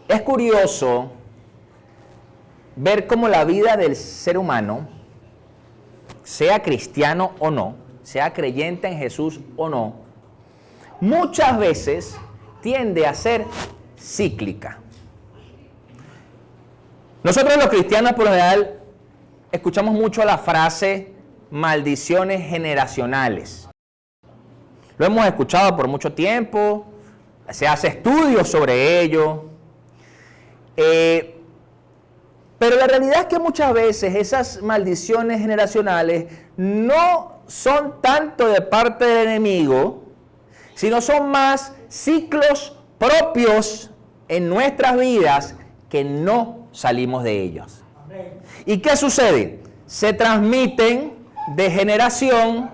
Es curioso ver cómo la vida del ser humano, sea cristiano o no, sea creyente en Jesús o no, muchas veces tiende a ser cíclica. Nosotros los cristianos por lo general escuchamos mucho la frase maldiciones generacionales. Lo hemos escuchado por mucho tiempo, se hace estudios sobre ello. Pero la realidad es que muchas veces esas maldiciones generacionales no son tanto de parte del enemigo, sino son más ciclos propios en nuestras vidas que no salimos de ellos. ¿Y qué sucede? Se transmiten de generación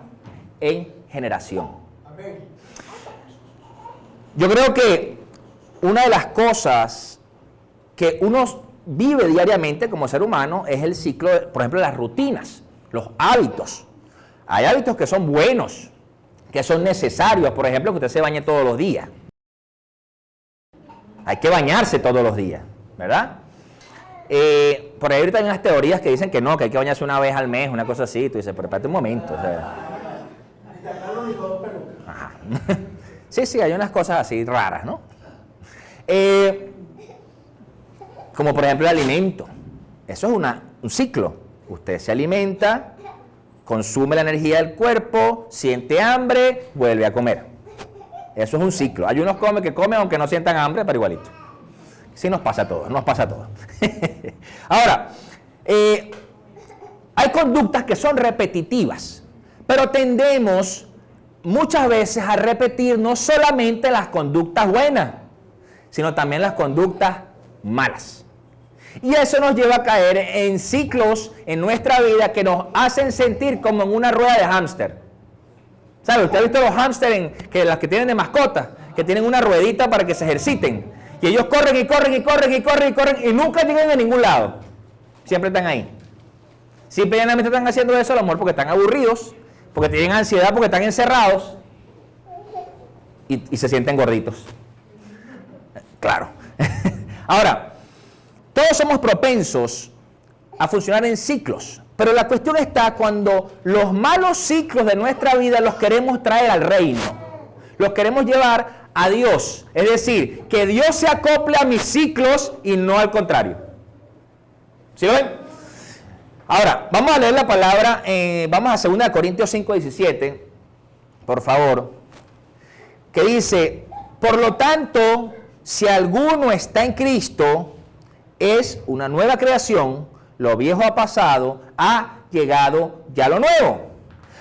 en generación. Yo creo que una de las cosas que uno vive diariamente como ser humano es el ciclo, por ejemplo, las rutinas, los hábitos. Hay hábitos que son buenos, que son necesarios, por ejemplo, que usted se bañe todos los días. Hay que bañarse todos los días, ¿verdad? Por ahí ahorita hay unas teorías que dicen que no, que hay que bañarse una vez al mes, una cosa así. Tú dices, pero espérate un momento. O sea. Ajá. Sí, hay unas cosas así raras, ¿no? Como por ejemplo el alimento. Eso es un ciclo. Usted se alimenta, consume la energía del cuerpo, siente hambre, vuelve a comer. Eso es un ciclo. Hay unos que comen aunque no sientan hambre, pero igualito. Sí nos pasa a todos, Ahora, hay conductas que son repetitivas, pero tendemos muchas veces a repetir no solamente las conductas buenas, sino también las conductas malas. Y eso nos lleva a caer en ciclos en nuestra vida que nos hacen sentir como en una rueda de hámster. ¿Sabe? ¿Usted ha visto los hámster las que tienen de mascota? Que tienen una ruedita para que se ejerciten. Y ellos corren y nunca llegan a ningún lado. Siempre están ahí. Simplemente están haciendo eso a lo mejor porque están aburridos, porque tienen ansiedad, porque están encerrados y se sienten gorditos. Claro. Ahora, todos somos propensos a funcionar en ciclos, pero la cuestión está cuando los malos ciclos de nuestra vida los queremos traer al reino, los queremos llevar a Dios, es decir, que Dios se acople a mis ciclos y no al contrario. ¿Sí lo ven? Ahora, vamos a leer la palabra, vamos a 2 Corintios 5:17, por favor, que dice, por lo tanto, si alguno está en Cristo, es una nueva creación, lo viejo ha pasado, ha llegado ya lo nuevo.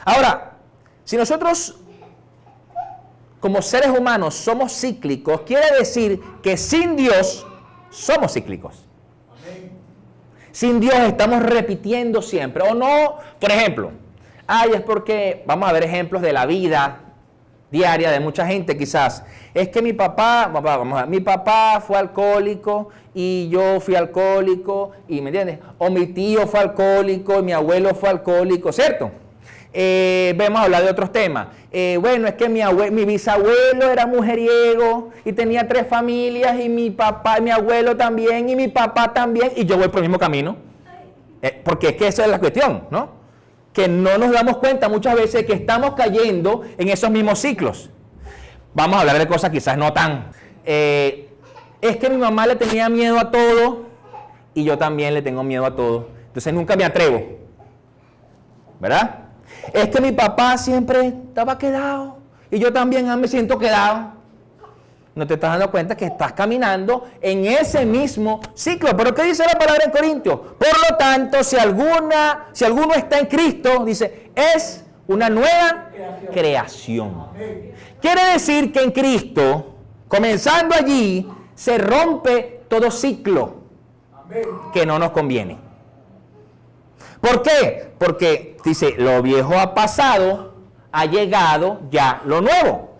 Ahora, si nosotros como seres humanos somos cíclicos, quiere decir que sin Dios somos cíclicos. Sin Dios estamos repitiendo siempre, o no, por ejemplo, es porque, vamos a ver ejemplos de la vida diaria de mucha gente quizás, es que mi papá fue alcohólico y yo fui alcohólico, y ¿me entiendes? O mi tío fue alcohólico y mi abuelo fue alcohólico, ¿cierto? Vamos a hablar de otros temas. Bueno, es que mi bisabuelo era mujeriego y tenía 3 familias y mi papá, mi abuelo también y mi papá también, y yo voy por el mismo camino. Porque es que esa es la cuestión, ¿no? Que no nos damos cuenta muchas veces que estamos cayendo en esos mismos ciclos. Vamos a hablar de cosas quizás no tan... es que mi mamá le tenía miedo a todo y yo también le tengo miedo a todo. Entonces nunca me atrevo. ¿Verdad? Es que mi papá siempre estaba quedado y yo también me siento quedado. No te estás dando cuenta que estás caminando en ese mismo ciclo. ¿Pero qué dice la palabra en Corintios? Por lo tanto, si alguno está en Cristo, dice, es una nueva creación. Quiere decir que en Cristo, comenzando allí, se rompe todo ciclo que no nos conviene. ¿Por qué? Porque dice, lo viejo ha pasado, ha llegado ya lo nuevo.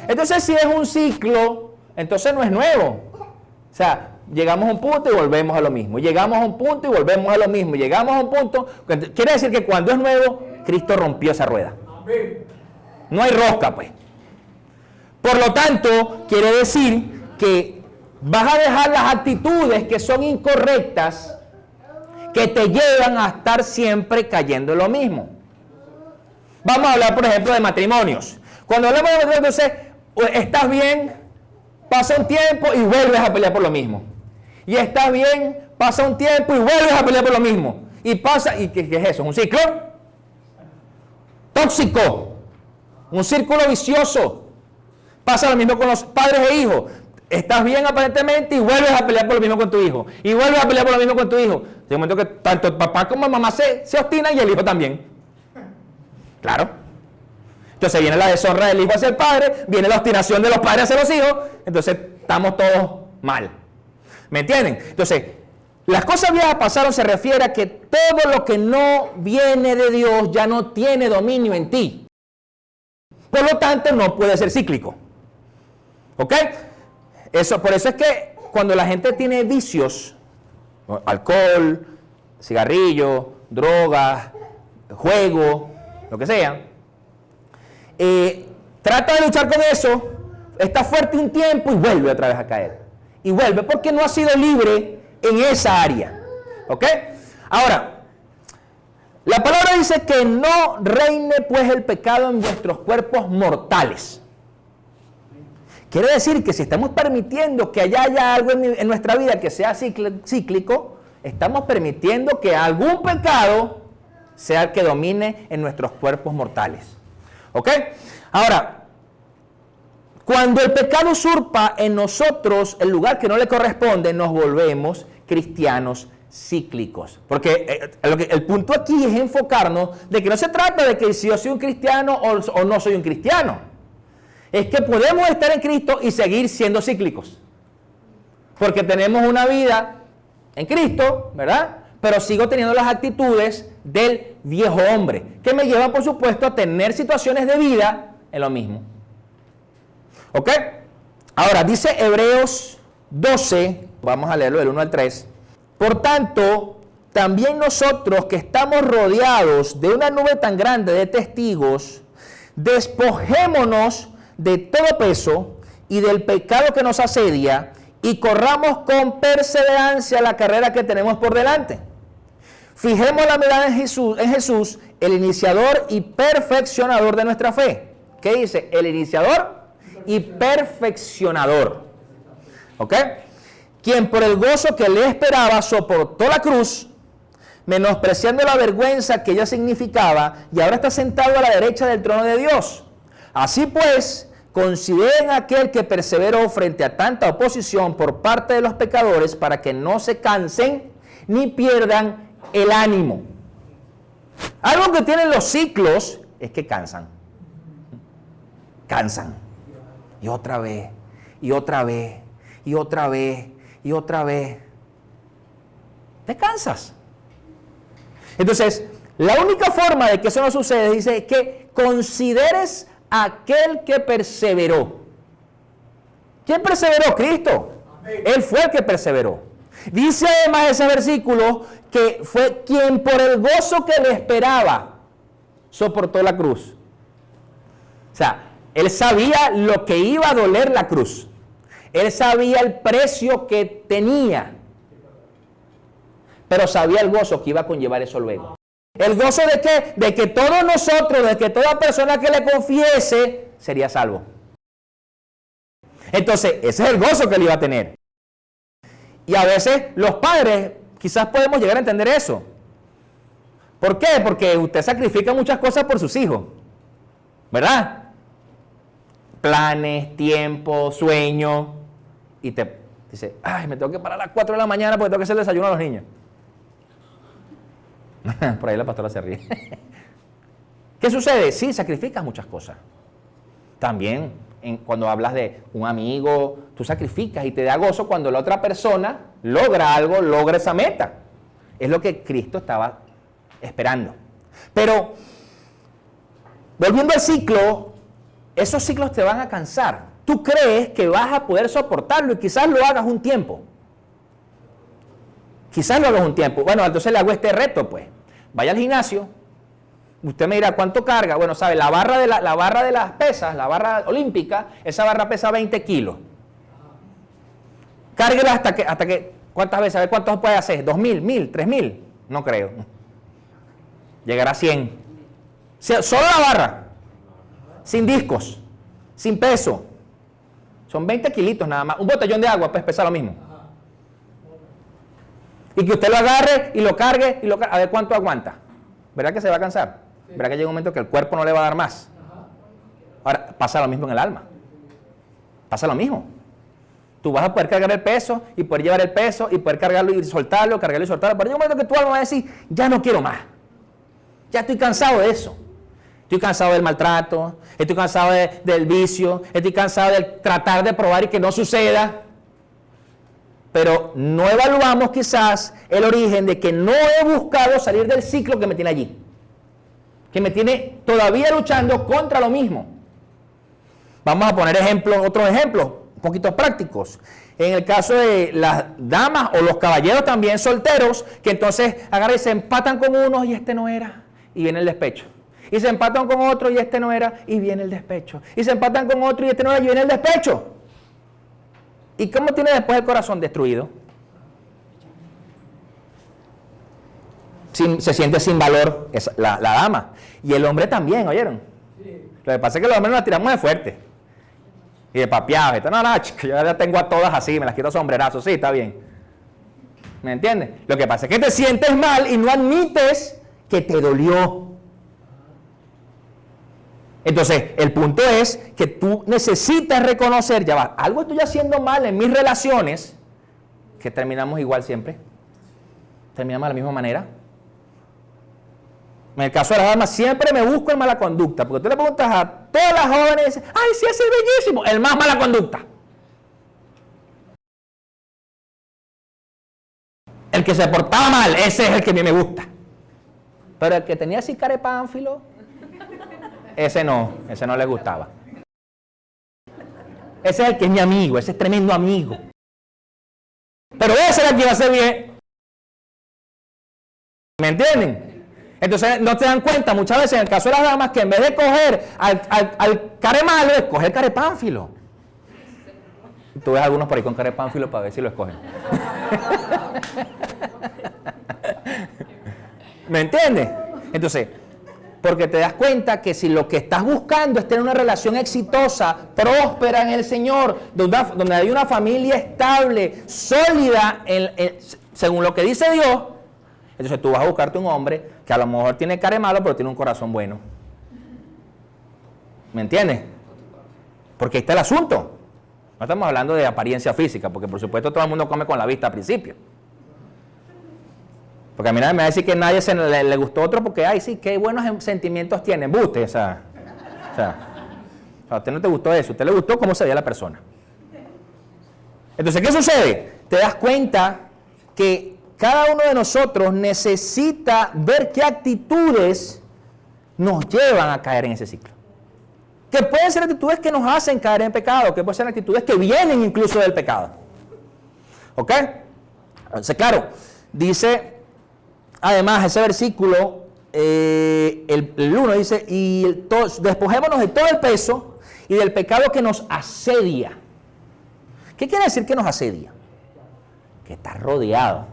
Entonces, si es un ciclo, entonces no es nuevo. O sea, llegamos a un punto y volvemos a lo mismo. Llegamos a un punto y volvemos a lo mismo. Llegamos a un punto. Quiere decir que cuando es nuevo, Cristo rompió esa rueda. No hay rosca, pues. Por lo tanto, quiere decir que Vas a dejar las actitudes que son incorrectas, que te llevan a estar siempre cayendo en lo mismo. Vamos a hablar, por ejemplo, de matrimonios. Cuando hablamos de matrimonios, entonces, estás bien, pasa un tiempo y vuelves a pelear por lo mismo. Y estás bien, pasa un tiempo y vuelves a pelear por lo mismo. Y pasa, ¿y qué es eso? ¿Un ciclo? Tóxico. Un círculo vicioso. Pasa lo mismo con los padres e hijos. Estás bien aparentemente y vuelves a pelear por lo mismo con tu hijo. Y vuelves a pelear por lo mismo con tu hijo. De momento que tanto el papá como la mamá se obstinan y el hijo también. Claro. Entonces viene la deshonra del hijo hacia el padre, viene la obstinación de los padres hacia los hijos, entonces estamos todos mal. ¿Me entienden? Entonces, las cosas viejas pasaron se refiere a que todo lo que no viene de Dios ya no tiene dominio en ti. Por lo tanto, no puede ser cíclico. ¿Ok? Por eso es que cuando la gente tiene vicios, alcohol, cigarrillo, drogas, juego, lo que sea, trata de luchar con eso, está fuerte un tiempo y vuelve otra vez a caer. Y vuelve porque no ha sido libre en esa área. ¿Ok? Ahora, la palabra dice que no reine pues el pecado en vuestros cuerpos mortales. Quiere decir que si estamos permitiendo que haya algo en nuestra vida que sea cíclico, estamos permitiendo que algún pecado sea el que domine en nuestros cuerpos mortales. ¿Ok? Ahora, cuando el pecado usurpa en nosotros el lugar que no le corresponde, nos volvemos cristianos cíclicos. Porque el punto aquí es enfocarnos de que no se trata de que si yo soy un cristiano o no soy un cristiano. Es que podemos estar en Cristo y seguir siendo cíclicos. Porque tenemos una vida en Cristo, ¿verdad? Pero sigo teniendo las actitudes del viejo hombre, que me lleva, por supuesto, a tener situaciones de vida en lo mismo. ¿Ok? Ahora, dice Hebreos 12, vamos a leerlo del 1 al 3. Por tanto, también nosotros que estamos rodeados de una nube tan grande de testigos, despojémonos de todo peso y del pecado que nos asedia y corramos con perseverancia la carrera que tenemos por delante. Fijemos la mirada en Jesús, el iniciador y perfeccionador de nuestra fe. ¿Qué dice? El iniciador y perfeccionador. ¿Ok? Quien por el gozo que le esperaba soportó la cruz, menospreciando la vergüenza que ella significaba, y ahora está sentado a la derecha del trono de Dios. Así pues, consideren a aquel que perseveró frente a tanta oposición por parte de los pecadores para que no se cansen ni pierdan el ánimo. Algo que tienen los ciclos es que cansan. Cansan. Y otra vez, y otra vez, y otra vez, y otra vez. Te cansas. Entonces, la única forma de que eso no suceda, dice, es que consideres a aquel que perseveró. ¿Quién perseveró? Cristo. Él fue el que perseveró. Dice además ese versículo que fue quien por el gozo que le esperaba soportó la cruz. O sea, él sabía lo que iba a doler la cruz. Él sabía el precio que tenía. Pero sabía el gozo que iba a conllevar eso luego. ¿El gozo de qué? De que todos nosotros, de que toda persona que le confiese, sería salvo. Entonces, ese es el gozo que él iba a tener. Y a veces los padres quizás podemos llegar a entender eso. ¿Por qué? Porque usted sacrifica muchas cosas por sus hijos. ¿Verdad? Planes, tiempo, sueño. Y te dice, ay, me tengo que parar a las 4 de la mañana porque tengo que hacer el desayuno a los niños. Por ahí la pastora se ríe. ¿Qué sucede? Sí, sacrificas muchas cosas. También cuando hablas de un amigo, tú sacrificas y te da gozo cuando la otra persona logra algo, logra esa meta. Es lo que Cristo estaba esperando. Pero, volviendo al ciclo, esos ciclos te van a cansar. Tú crees que vas a poder soportarlo y quizás lo hagas un tiempo. Quizás lo hagas un tiempo. Bueno, entonces le hago este reto, pues. Vaya al gimnasio. Usted me dirá, ¿cuánto carga? Bueno, sabe, la barra de las pesas, la barra olímpica, esa barra pesa 20 kilos. Cárguelo hasta que, ¿cuántas veces? A ver cuántos puede hacer, 2.000, 1.000, 3.000, no creo. Llegará a 100. Solo la barra, sin discos, sin peso. Son 20 kilitos nada más. Un botellón de agua pues pesa lo mismo. Y que usted lo agarre y lo cargue a ver cuánto aguanta. ¿Verdad que se va a cansar? ¿Verdad que llega un momento que el cuerpo no le va a dar más? Ahora, pasa lo mismo en el alma. Pasa lo mismo. Tú vas a poder cargar el peso y poder llevar el peso y poder cargarlo y soltarlo. Pero llega un momento que tu alma va a decir, ya no quiero más. Ya estoy cansado de eso. Estoy cansado del maltrato, estoy cansado del vicio, estoy cansado de tratar de probar y que no suceda. Pero no evaluamos quizás el origen de que no he buscado salir del ciclo que me tiene allí. Que me tiene todavía luchando contra lo mismo. Vamos a poner otros ejemplos, un poquito prácticos. En el caso de las damas o los caballeros también solteros, que entonces agarran y se empatan con unos y este no era, y viene el despecho. Y se empatan con otro y este no era, y viene el despecho. Y se empatan con otro y este no era, y viene el despecho. ¿Y cómo tiene después el corazón destruido? Se siente sin valor la dama. Y el hombre también, ¿oyeron? Lo que pasa es que los hombres nos la tiramos de fuerte. Y de papeados. No, chico, yo ya tengo a todas así, me las quito sombrerazos. Sí, está bien. ¿Me entiendes? Lo que pasa es que te sientes mal y no admites que te dolió. Entonces, el punto es que tú necesitas reconocer, ya va, algo estoy haciendo mal en mis relaciones, que terminamos igual siempre. Terminamos de la misma manera. En el caso de las damas, siempre me busco en mala conducta, porque tú le preguntas a todas las jóvenes y dices, ¡ay, sí, ese es bellísimo! El más mala conducta. El que se portaba mal, ese es el que a mí me gusta. Pero el que tenía así carepánfilo, ese no le gustaba. Ese es el que es mi amigo, ese es tremendo amigo. Pero ese era el que iba a ser bien. ¿Me entienden? Entonces no te dan cuenta muchas veces en el caso de las damas que en vez de coger al care malo, es coger carepánfilo. Tú ves a algunos por ahí con carepánfilo para ver si lo escogen. ¿Me entiendes? Entonces, porque te das cuenta que si lo que estás buscando es tener una relación exitosa, próspera en el Señor, donde hay una familia estable, sólida, según lo que dice Dios, entonces tú vas a buscarte un hombre que a lo mejor tiene cara de malo, pero tiene un corazón bueno. ¿Me entiendes? Porque ahí está el asunto. No estamos hablando de apariencia física, porque por supuesto todo el mundo come con la vista al principio. Porque a mí nadie me va a decir que nadie le gustó a otro porque, ay, sí, qué buenos sentimientos tiene. Embuste, o sea, a usted no te gustó eso, a usted le gustó cómo se veía la persona. Entonces, ¿qué sucede? Te das cuenta que cada uno de nosotros necesita ver qué actitudes nos llevan a caer en ese ciclo. Que pueden ser actitudes que nos hacen caer en pecado, que pueden ser actitudes que vienen incluso del pecado. ¿Ok? Entonces, claro, dice... Además, ese versículo, el 1 dice, despojémonos de todo el peso y del pecado que nos asedia. ¿Qué quiere decir que nos asedia? Que estás rodeado.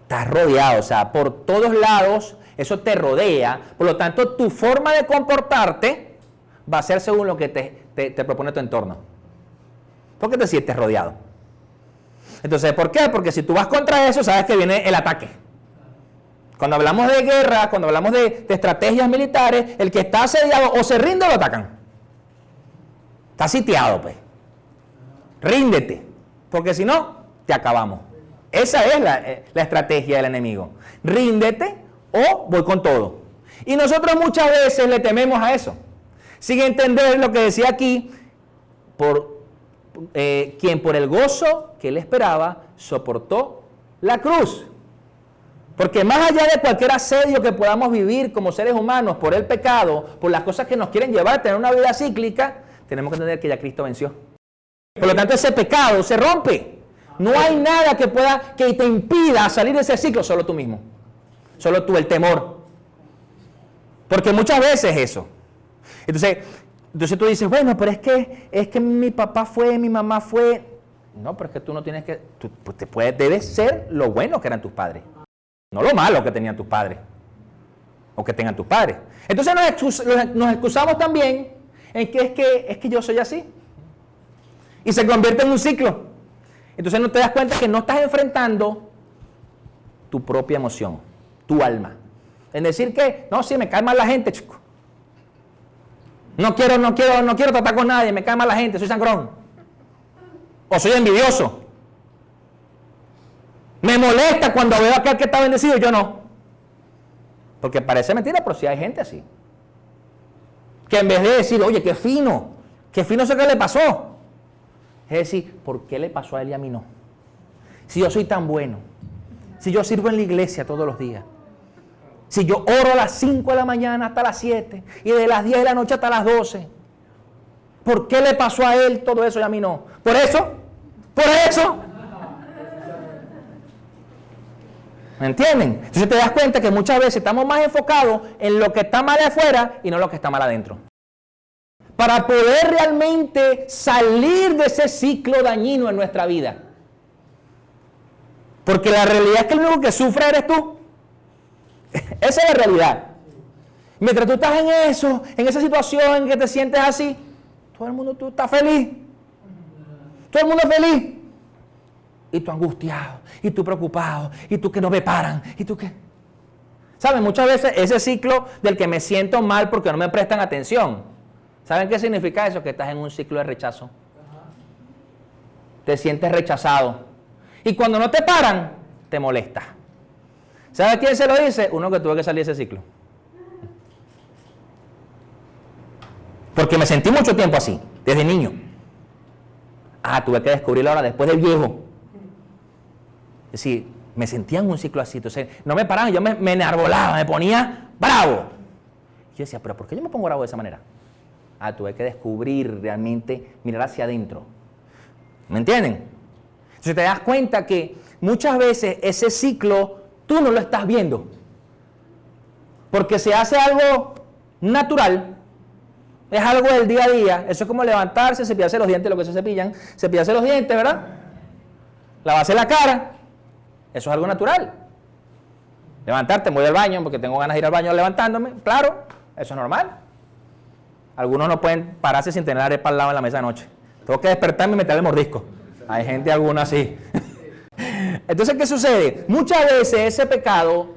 Estás rodeado, o sea, por todos lados eso te rodea. Por lo tanto, tu forma de comportarte va a ser según lo que te propone tu entorno. ¿Por qué te sientes rodeado? Entonces, ¿por qué? Porque si tú vas contra eso, sabes que viene el ataque. Cuando hablamos de guerra, cuando hablamos de estrategias militares, el que está asediado o se rinde o lo atacan. Está sitiado, pues. Ríndete, porque si no, te acabamos. Esa es la estrategia del enemigo. Ríndete o voy con todo. Y nosotros muchas veces le tememos a eso. Sin entender lo que decía aquí, quien por el gozo que él esperaba soportó la cruz. Porque más allá de cualquier asedio que podamos vivir como seres humanos por el pecado, por las cosas que nos quieren llevar a tener una vida cíclica, tenemos que entender que ya Cristo venció. Por lo tanto, ese pecado se rompe. No hay nada que te impida salir de ese ciclo, solo tú mismo. Solo tú, el temor. Porque muchas veces eso. Entonces tú dices, bueno, pero es que mi papá fue, mi mamá fue. No, pero es que tú no tienes que... debes ser lo bueno que eran tus padres, no lo malo que tenían tus padres o que tengan tus padres. Entonces nos excusamos también en que es que yo soy así. Y se convierte en un ciclo. Entonces no te das cuenta que no estás enfrentando tu propia emoción, tu alma. En decir que, no, sí, me cae mal la gente, chico. No quiero tratar con nadie, me cae mal la gente, soy sangrón. O soy envidioso. Me molesta cuando veo a aquel que está bendecido y yo no. Porque parece mentira, pero sí hay gente así. Que en vez de decir, oye, qué fino sé que le pasó. Es decir, ¿por qué le pasó a él y a mí no? Si yo soy tan bueno, si yo sirvo en la iglesia todos los días, si yo oro a las 5 de la mañana hasta las 7 y de las 10 de la noche hasta las 12, ¿por qué le pasó a él todo eso y a mí no? ¿Por eso? ¿Me entienden? Entonces te das cuenta que muchas veces estamos más enfocados en lo que está mal afuera y no lo que está mal adentro. Para poder realmente salir de ese ciclo dañino en nuestra vida. Porque la realidad es que el único que sufre eres tú. Esa es la realidad. Mientras tú estás en eso, en esa situación en que te sientes así, todo el mundo tú estás feliz. Todo el mundo es feliz. Y tú angustiado, y tú preocupado, y tú que no me paran, y tú que... ¿Saben? Muchas veces ese ciclo del que me siento mal porque no me prestan atención. ¿Saben qué significa eso? Que estás en un ciclo de rechazo. Te sientes rechazado. Y cuando no te paran, te molesta. ¿Sabes quién se lo dice? Uno que tuvo que salir de ese ciclo. Porque me sentí mucho tiempo así, desde niño. Tuve que descubrirlo ahora después del viejo. Es decir, me sentía en un ciclo así. Entonces, no me paraban, yo me enarbolaba, me ponía bravo. Y yo decía, ¿pero por qué yo me pongo bravo de esa manera? Tuve que descubrir realmente, mirar hacia adentro. ¿Me entienden? Entonces te das cuenta que muchas veces ese ciclo tú no lo estás viendo. Porque se hace algo natural, es algo del día a día. Eso es como levantarse, cepillarse los dientes, lo que se cepillan, cepillarse los dientes, ¿verdad? Lavarse la cara, eso es algo natural. Levantarte, me voy al baño porque tengo ganas de ir al baño levantándome, claro, eso es normal. Algunos no pueden pararse sin tener arepa al lado en la mesa de noche. Tengo que despertarme y meterle el mordisco. Hay gente alguna así. Entonces, ¿qué sucede? Muchas veces ese pecado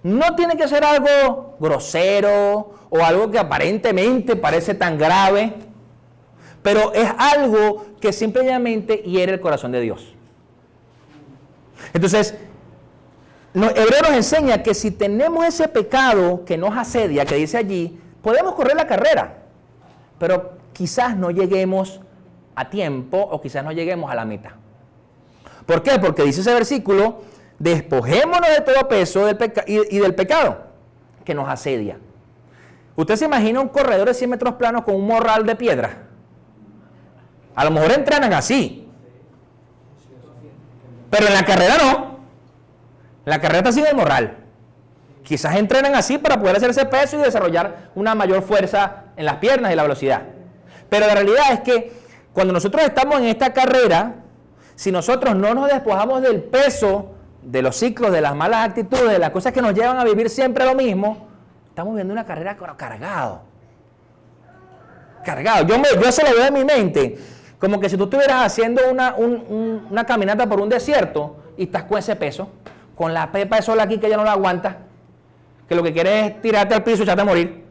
no tiene que ser algo grosero o algo que aparentemente parece tan grave, pero es algo que simplemente hiere el corazón de Dios. Entonces, Hebreo nos enseña que si tenemos ese pecado que nos asedia, que dice allí, podemos correr la carrera, pero quizás no lleguemos a tiempo o quizás no lleguemos a la meta. ¿Por qué? Porque dice ese versículo, despojémonos de todo peso y del pecado que nos asedia. ¿Usted se imagina un corredor de 100 metros planos con un morral de piedra? A lo mejor entrenan así, pero en la carrera no. En la carrera está sin el morral. Quizás entrenan así para poder hacer ese peso y desarrollar una mayor fuerza en las piernas y la velocidad. Pero la realidad es que cuando nosotros estamos en esta carrera, si nosotros no nos despojamos del peso, de los ciclos, de las malas actitudes, de las cosas que nos llevan a vivir siempre lo mismo, estamos viviendo una carrera cargado. Yo se lo veo en mi mente, como que si tú estuvieras haciendo una caminata por un desierto y estás con ese peso, con la pepa de sol aquí que ya no la aguanta, que lo que quieres es tirarte al piso y echarte a morir.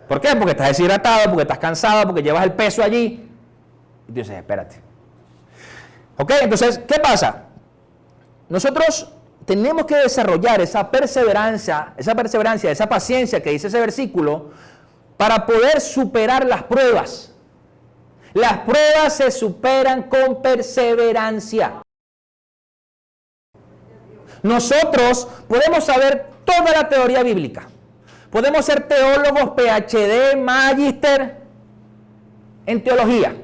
¿Por qué? Porque estás deshidratado, porque estás cansado, porque llevas el peso allí. Y tú dices, espérate. ¿Ok? Entonces, ¿qué pasa? Nosotros tenemos que desarrollar esa perseverancia, esa paciencia que dice ese versículo, para poder superar las pruebas. Las pruebas se superan con perseverancia. Nosotros podemos saber toda la teoría bíblica. Podemos ser teólogos, PhD, magíster en teología,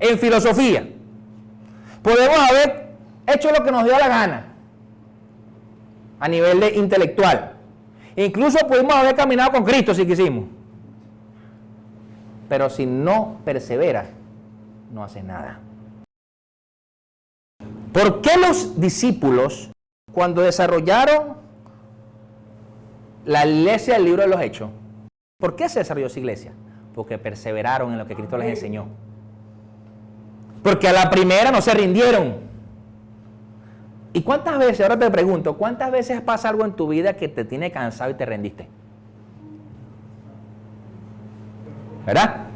en filosofía. Podemos haber hecho lo que nos dio la gana a nivel intelectual. Incluso pudimos haber caminado con Cristo si quisimos. Pero si no perseveras, no haces nada. ¿Por qué los discípulos, cuando desarrollaron la iglesia del libro de los Hechos, por qué se desarrolló esa iglesia? Porque perseveraron en lo que Cristo les enseñó. Porque a la primera no se rindieron. ¿Y cuántas veces, ahora te pregunto, cuántas veces pasa algo en tu vida que te tiene cansado y te rendiste? ¿Verdad?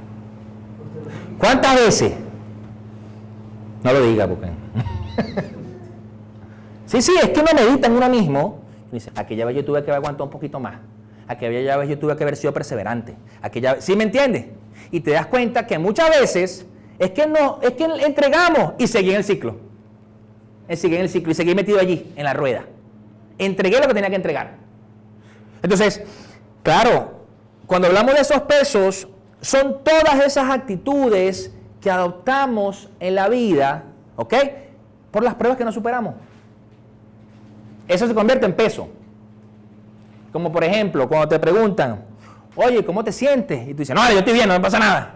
¿Cuántas veces? No lo diga porque... Sí, es que uno medita en uno mismo y dice, aquella vez yo tuve que haber aguantado un poquito más, aquella vez yo tuve que haber sido perseverante, ¿sí me entiendes? Y te das cuenta que muchas veces es que entregamos y seguí en el ciclo. Y seguí metido allí, en la rueda. Entregué lo que tenía que entregar. Entonces, claro, cuando hablamos de esos pesos, son todas esas actitudes que adoptamos en la vida, ¿ok? Por las pruebas que no superamos. Eso se convierte en peso. Como por ejemplo, cuando te preguntan, oye, ¿cómo te sientes? Y tú dices, no, yo estoy bien, no me pasa nada.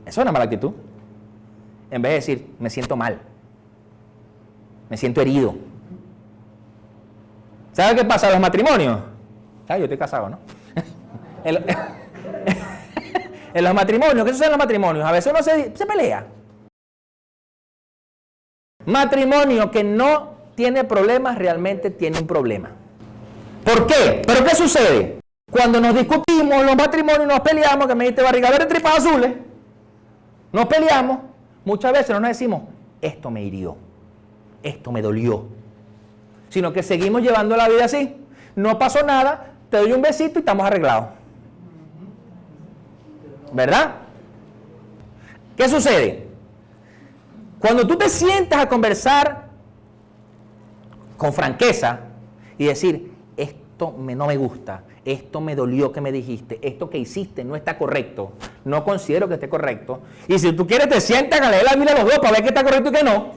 Eso es una mala actitud. En vez de decir, me siento mal. Me siento herido. ¿Sabes qué pasa en los matrimonios? Yo estoy casado, ¿no? En los matrimonios, ¿qué sucede en los matrimonios? A veces uno se pelea. Matrimonio que no tiene problemas, realmente tiene un problema. ¿Por qué? ¿Pero qué sucede? Cuando nos discutimos, los matrimonios nos peleamos, que me diste barriga verde, tripas azules, nos peleamos, muchas veces no nos decimos, esto me hirió, esto me dolió, sino que seguimos llevando la vida así, no pasó nada, te doy un besito y estamos arreglados. ¿Verdad? ¿Qué sucede? Cuando tú te sientas a conversar con franqueza y decir, esto no me gusta, esto me dolió que me dijiste, esto que hiciste no está correcto, no considero que esté correcto, y si tú quieres te sientas a leer la Biblia a los dos para ver qué está correcto y qué no.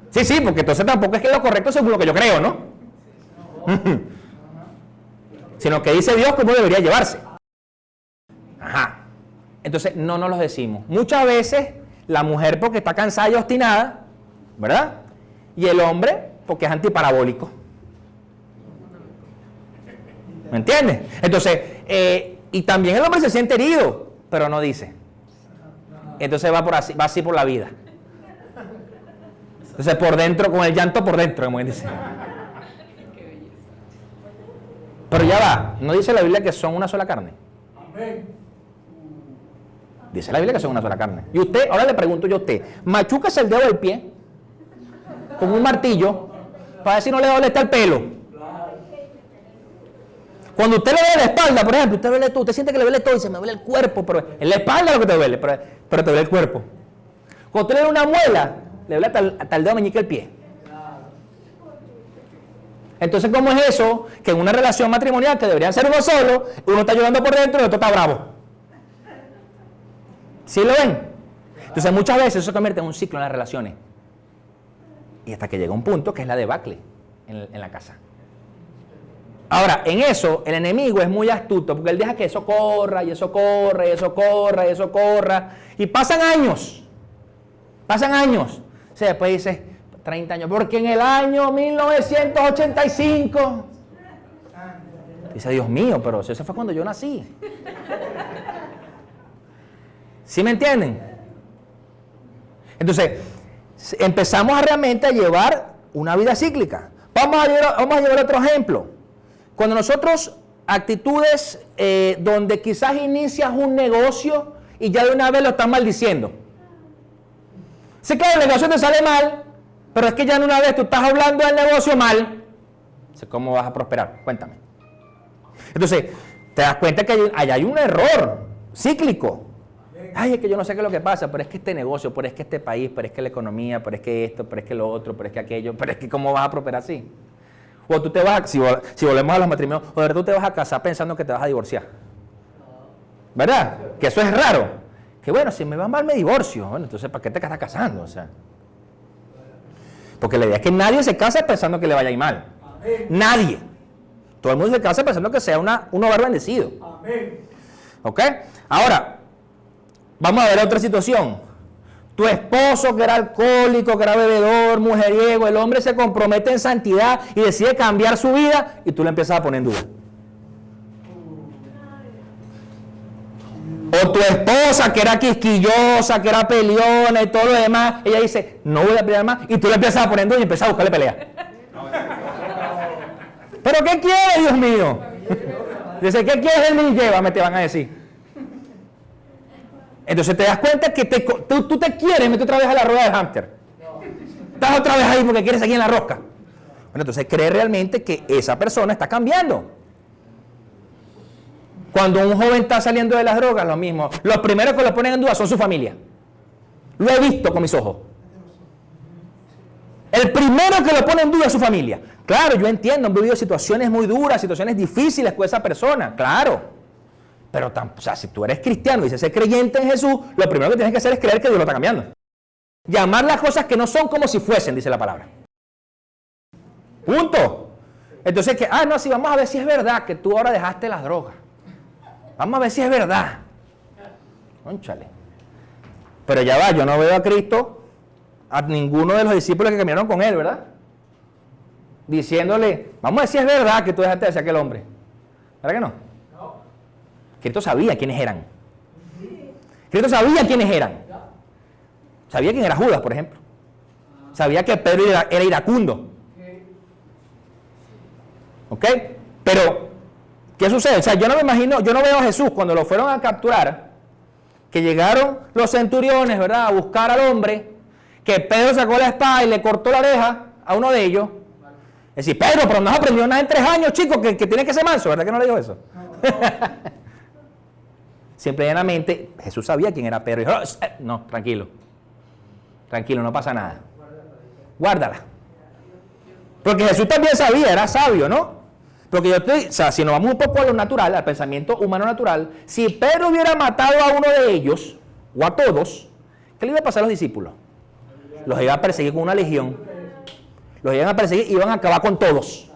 Sí, porque entonces tampoco es que lo correcto según lo que yo creo, ¿no? Sino que dice Dios cómo debería llevarse. Ajá. Entonces no nos los decimos. Muchas veces la mujer porque está cansada y obstinada, ¿verdad? Y el hombre porque es antiparabólico. ¿Me entiendes? Entonces, y también el hombre se siente herido, pero no dice. Entonces va así por la vida. Entonces por dentro, con el llanto por dentro, como dice. Pero ya va, ¿no dice la Biblia que son una sola carne? Dice la Biblia que son una sola carne. Y usted, ahora le pregunto yo a usted, machúquese el dedo del pie con un martillo para ver si no le duele el pelo. Cuando usted le duele la espalda, por ejemplo, usted siente que le duele todo y dice, me duele el cuerpo, pero es la espalda lo que te duele, pero te duele el cuerpo. Cuando usted le duele una muela, le duele hasta el dedo meñique del pie. Entonces, ¿cómo es eso? Que en una relación matrimonial que deberían ser uno solo, uno está llorando por dentro y el otro está bravo. ¿Sí lo ven? Entonces, muchas veces eso se convierte en un ciclo en las relaciones. Y hasta que llega un punto que es la debacle en la casa. Ahora, en eso, el enemigo es muy astuto, porque él deja que eso corra, y eso corra, y eso corra, y eso corra, y pasan años. O sea, después dice, 30 años, porque en el año 1985, dice, Dios mío, pero eso fue cuando yo nací. ¿Sí me entienden? Entonces, empezamos realmente a llevar una vida cíclica. Vamos a llevar otro ejemplo. Cuando nosotros, actitudes donde quizás inicias un negocio y ya de una vez lo estás maldiciendo. Sé que el negocio te sale mal, pero es que ya de una vez tú estás hablando del negocio mal. ¿Cómo vas a prosperar? Cuéntame. Entonces, te das cuenta que allá hay un error cíclico. Ay, es que yo no sé qué es lo que pasa, pero es que este negocio, pero es que este país, pero es que la economía, pero es que esto, pero es que lo otro, pero es que aquello, pero es que ¿cómo vas a prosperar así? O tú te vas, si volvemos a los matrimonios, o de verdad tú te vas a casar pensando que te vas a divorciar. ¿Verdad? Que eso es raro. Que bueno, si me va mal me divorcio. Bueno, entonces ¿para qué te estás casando? O sea, porque la idea es que nadie se case pensando que le vaya a ir mal. Amén. Nadie. Todo el mundo se casa pensando que sea un hogar bendecido. Amén. ¿Ok? Ahora, Vamos a ver otra situación. Tu esposo que era alcohólico, que era bebedor, mujeriego, el hombre se compromete en santidad y decide cambiar su vida y tú le empiezas a poner en duda. O tu esposa que era quisquillosa, que era peleona y todo lo demás, ella dice, no voy a pelear más, y tú le empiezas a poner en duda y empiezas a buscarle pelea. ¿Pero qué quieres, Dios mío? Dice, ¿qué quieres de mí? Llévame, te van a decir. Entonces te das cuenta que tú te quieres meter otra vez a la rueda del hámster. Estás otra vez ahí porque quieres seguir en la rosca. Bueno, entonces cree realmente que esa persona está cambiando. Cuando un joven está saliendo de las drogas, lo mismo. Los primeros que lo ponen en duda son su familia. Lo he visto con mis ojos. El primero que lo pone en duda es su familia. Claro, yo entiendo, han vivido situaciones muy duras, situaciones difíciles con esa persona, claro. Pero, o sea, si tú eres cristiano y dices ser creyente en Jesús, lo primero que tienes que hacer es creer que Dios lo está cambiando. Llamar las cosas que no son como si fuesen, dice la palabra. Punto. Entonces, no, sí, vamos a ver si es verdad que tú ahora dejaste las drogas. Vamos a ver si es verdad. Cónchale. Pero ya va, yo no veo a Cristo, a ninguno de los discípulos que caminaron con él, ¿verdad? Diciéndole, vamos a ver si es verdad que tú dejaste de ser aquel hombre. ¿Verdad que no? No. Cristo sabía quiénes eran. Cristo sabía quiénes eran. Sabía quién era Judas, por ejemplo. Sabía que Pedro era iracundo. ¿Ok? Pero, ¿qué sucede? O sea, yo no me imagino, yo no veo a Jesús cuando lo fueron a capturar, que llegaron los centuriones, ¿verdad?, a buscar al hombre, que Pedro sacó la espada y le cortó la oreja a uno de ellos. Es decir, Pedro, pero no has aprendido nada en 3 años, chico, que tiene que ser manso, ¿verdad que no le dijo eso? Siempre y llanamente, Jesús sabía quién era Pedro. Y dijo, no, tranquilo, no pasa nada. Guárdala. Porque Jesús también sabía, era sabio, ¿no? Porque o sea, si nos vamos un poco a lo natural, al pensamiento humano natural, si Pedro hubiera matado a uno de ellos, o a todos, ¿qué le iba a pasar a los discípulos? Los iba a perseguir con una legión. Los iban a perseguir y iban a acabar con todos.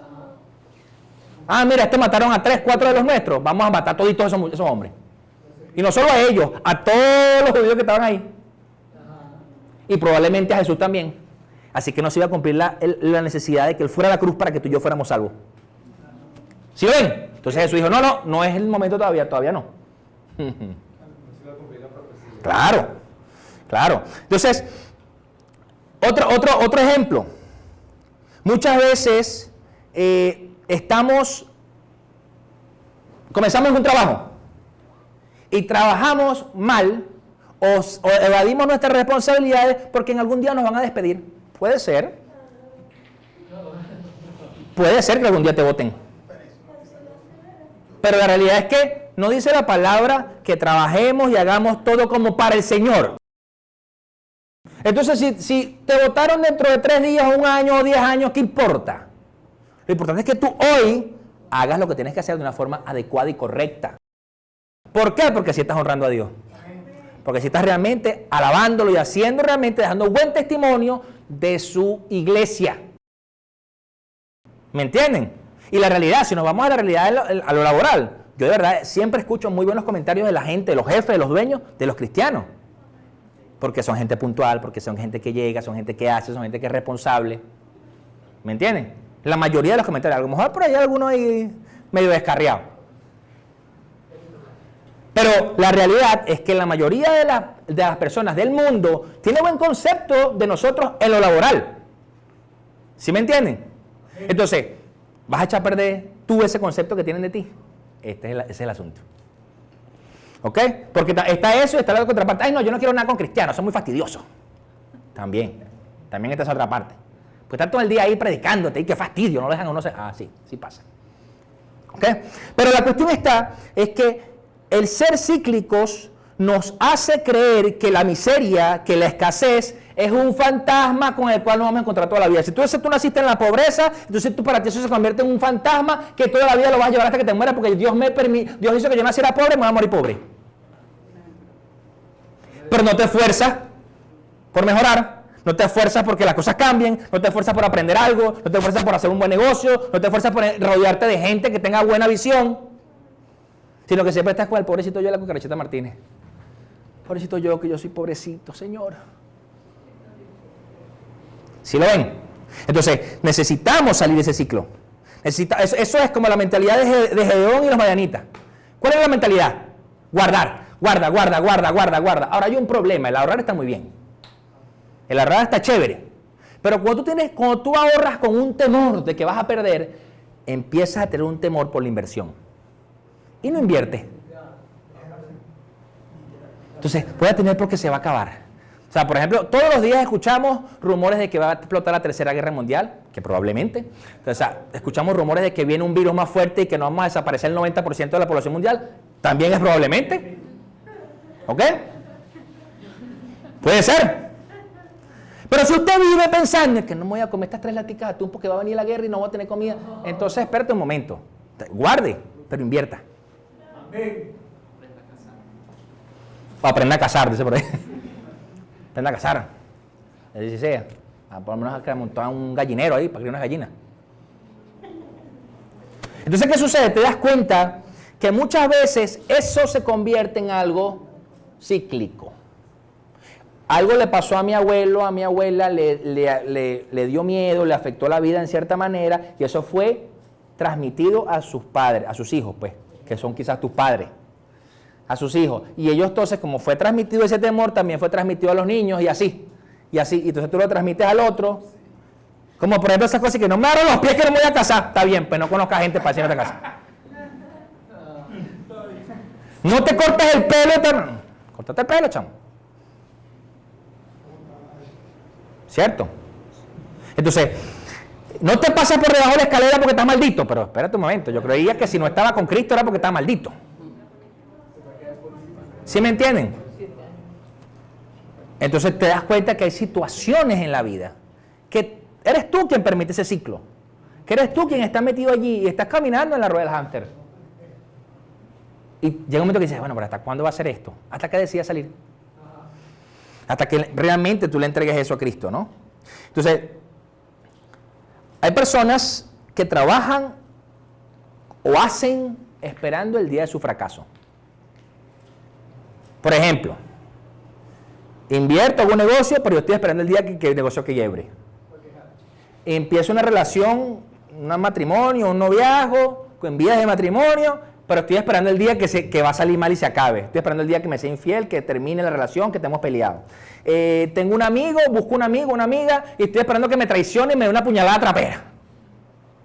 Mira, mataron a 3, 4 de los nuestros. Vamos a matar a todos esos hombres. Y no solo a ellos, a todos los judíos que estaban ahí. Y probablemente a Jesús también. Así que no se iba a cumplir la necesidad de que Él fuera a la cruz para que tú y yo fuéramos salvos. ¿Sí ven? Entonces Jesús dijo, no es el momento todavía no. Claro. Entonces, otro ejemplo. Muchas veces comenzamos un trabajo y trabajamos mal o evadimos nuestras responsabilidades porque en algún día nos van a despedir. Puede ser que algún día te voten. Pero la realidad es que no dice la palabra que trabajemos y hagamos todo como para el Señor. Entonces, si te votaron dentro de 3 días, 1 año o 10 años, ¿qué importa? Lo importante es que tú hoy hagas lo que tienes que hacer de una forma adecuada y correcta. ¿Por qué? Porque si estás honrando a Dios. Porque si estás realmente alabándolo y haciendo realmente, dejando buen testimonio de su iglesia. ¿Me entienden? Y la realidad, si nos vamos a la realidad, a lo laboral, yo de verdad siempre escucho muy buenos comentarios de la gente, de los jefes, de los dueños, de los cristianos. Porque son gente puntual, porque son gente que llega, son gente que hace, son gente que es responsable. ¿Me entienden? La mayoría de los comentarios, a lo mejor por ahí alguno ahí medio descarriado. Pero la realidad es que la mayoría de las personas del mundo tiene buen concepto de nosotros en lo laboral. ¿Sí me entienden? Entonces, vas a echar a perder tú ese concepto que tienen de ti. Ese es el asunto. ¿Ok? Porque está eso y está la contraparte. Ay, no, yo no quiero nada con cristianos, son muy fastidiosos. También está esa otra parte. Pues están todo el día ahí predicándote y qué fastidio, no lo dejan a uno ser. Sí pasa. ¿Ok? Pero la cuestión es que el ser cíclicos nos hace creer que la miseria, que la escasez es un fantasma con el cual nos vamos a encontrar toda la vida. Si tú naciste en la pobreza, entonces para ti eso se convierte en un fantasma que toda la vida lo vas a llevar hasta que te mueras porque Dios hizo que yo naciera pobre y me voy a morir pobre. Pero no te esfuerzas por mejorar, no te esfuerzas porque las cosas cambien, no te esfuerzas por aprender algo, no te esfuerzas por hacer un buen negocio, no te esfuerzas por rodearte de gente que tenga buena visión, sino que siempre estás con el pobrecito yo de la cucarachita Martínez. Pobrecito yo, que yo soy pobrecito, Señor. ¿Sí lo ven? Entonces, necesitamos salir de ese ciclo. Eso es como la mentalidad de Gedeón y los madianitas. ¿Cuál es la mentalidad? Guardar, guarda. Ahora hay un problema, el ahorrar está muy bien. El ahorrar está chévere. Pero cuando tú ahorras con un temor de que vas a perder, empiezas a tener un temor por la inversión. Y no inviertes. Entonces, puede tener porque se va a acabar. O sea, por ejemplo, todos los días escuchamos rumores de que va a explotar la Tercera Guerra Mundial, que probablemente. Entonces, o sea, escuchamos rumores de que viene un virus más fuerte y que nos vamos a desaparecer el 90% de la población mundial. También es probablemente. ¿Ok? Puede ser. Pero si usted vive pensando que no me voy a comer estas 3 laticas de atún porque va a venir la guerra y no voy a tener comida, entonces espérate un momento. Guarde, pero invierta. Aprenda a cazar, dice por ahí. Aprenda a cazar. Así sea. Por lo menos a montar un gallinero ahí para criar unas gallinas. Entonces, ¿qué sucede? Te das cuenta que muchas veces eso se convierte en algo cíclico. Algo le pasó a mi abuelo, a mi abuela, le dio miedo, le afectó la vida en cierta manera, y eso fue transmitido a sus padres, a sus hijos, pues, que son quizás tus padres, a sus hijos. Y ellos entonces, como fue transmitido ese temor, también fue transmitido a los niños, y así. Y entonces tú lo transmites al otro. Como por ejemplo esas cosas que no me abro los pies que no me voy a casar. Está bien, pues no conozca gente para decirme no te casas. No te cortes el pelo, córtate el pelo, chamo. ¿Cierto? Entonces, no te pasas por debajo de la escalera porque estás maldito, pero espérate un momento, yo creía que si no estaba con Cristo era porque estaba maldito. ¿Sí me entienden? Entonces te das cuenta que hay situaciones en la vida que eres tú quien permite ese ciclo, que eres tú quien está metido allí y estás caminando en la rueda del hámster. Y llega un momento que dices, bueno, pero ¿hasta cuándo va a ser esto? Hasta que decidas salir. Hasta que realmente tú le entregues eso a Cristo, ¿no? Entonces, hay personas que trabajan o hacen esperando el día de su fracaso. Por ejemplo, invierto, hago un negocio, pero yo estoy esperando el día que el negocio quiebre. Empiezo una relación, un matrimonio, un noviazgo, con vías de matrimonio, pero estoy esperando el día que va a salir mal y se acabe. Estoy esperando el día que me sea infiel, que termine la relación, que estemos peleados. Tengo un amigo, busco un amigo, una amiga, y estoy esperando que me traicione y me dé una puñalada trapera.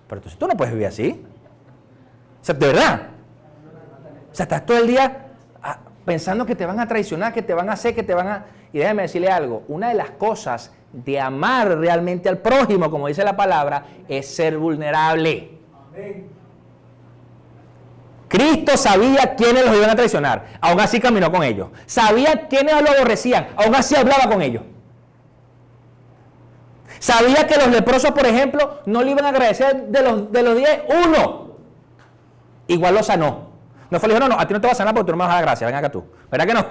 Pero entonces tú no puedes vivir así. O sea, de verdad. O sea, estás todo el día pensando que te van a traicionar, que te van a hacer, que te van a... Y déjame decirle algo, una de las cosas de amar realmente al prójimo, como dice la palabra, es ser vulnerable. Amén. Cristo sabía quiénes los iban a traicionar, aún así caminó con ellos. Sabía quiénes lo aborrecían, aún así hablaba con ellos. Sabía que los leprosos, por ejemplo, no le iban a agradecer de los 10, uno. Igual lo sanó. No fue, le dijo, no, a ti no te va a sanar porque tú no me vas a dar gracia, ven acá tú. ¿Verdad que no?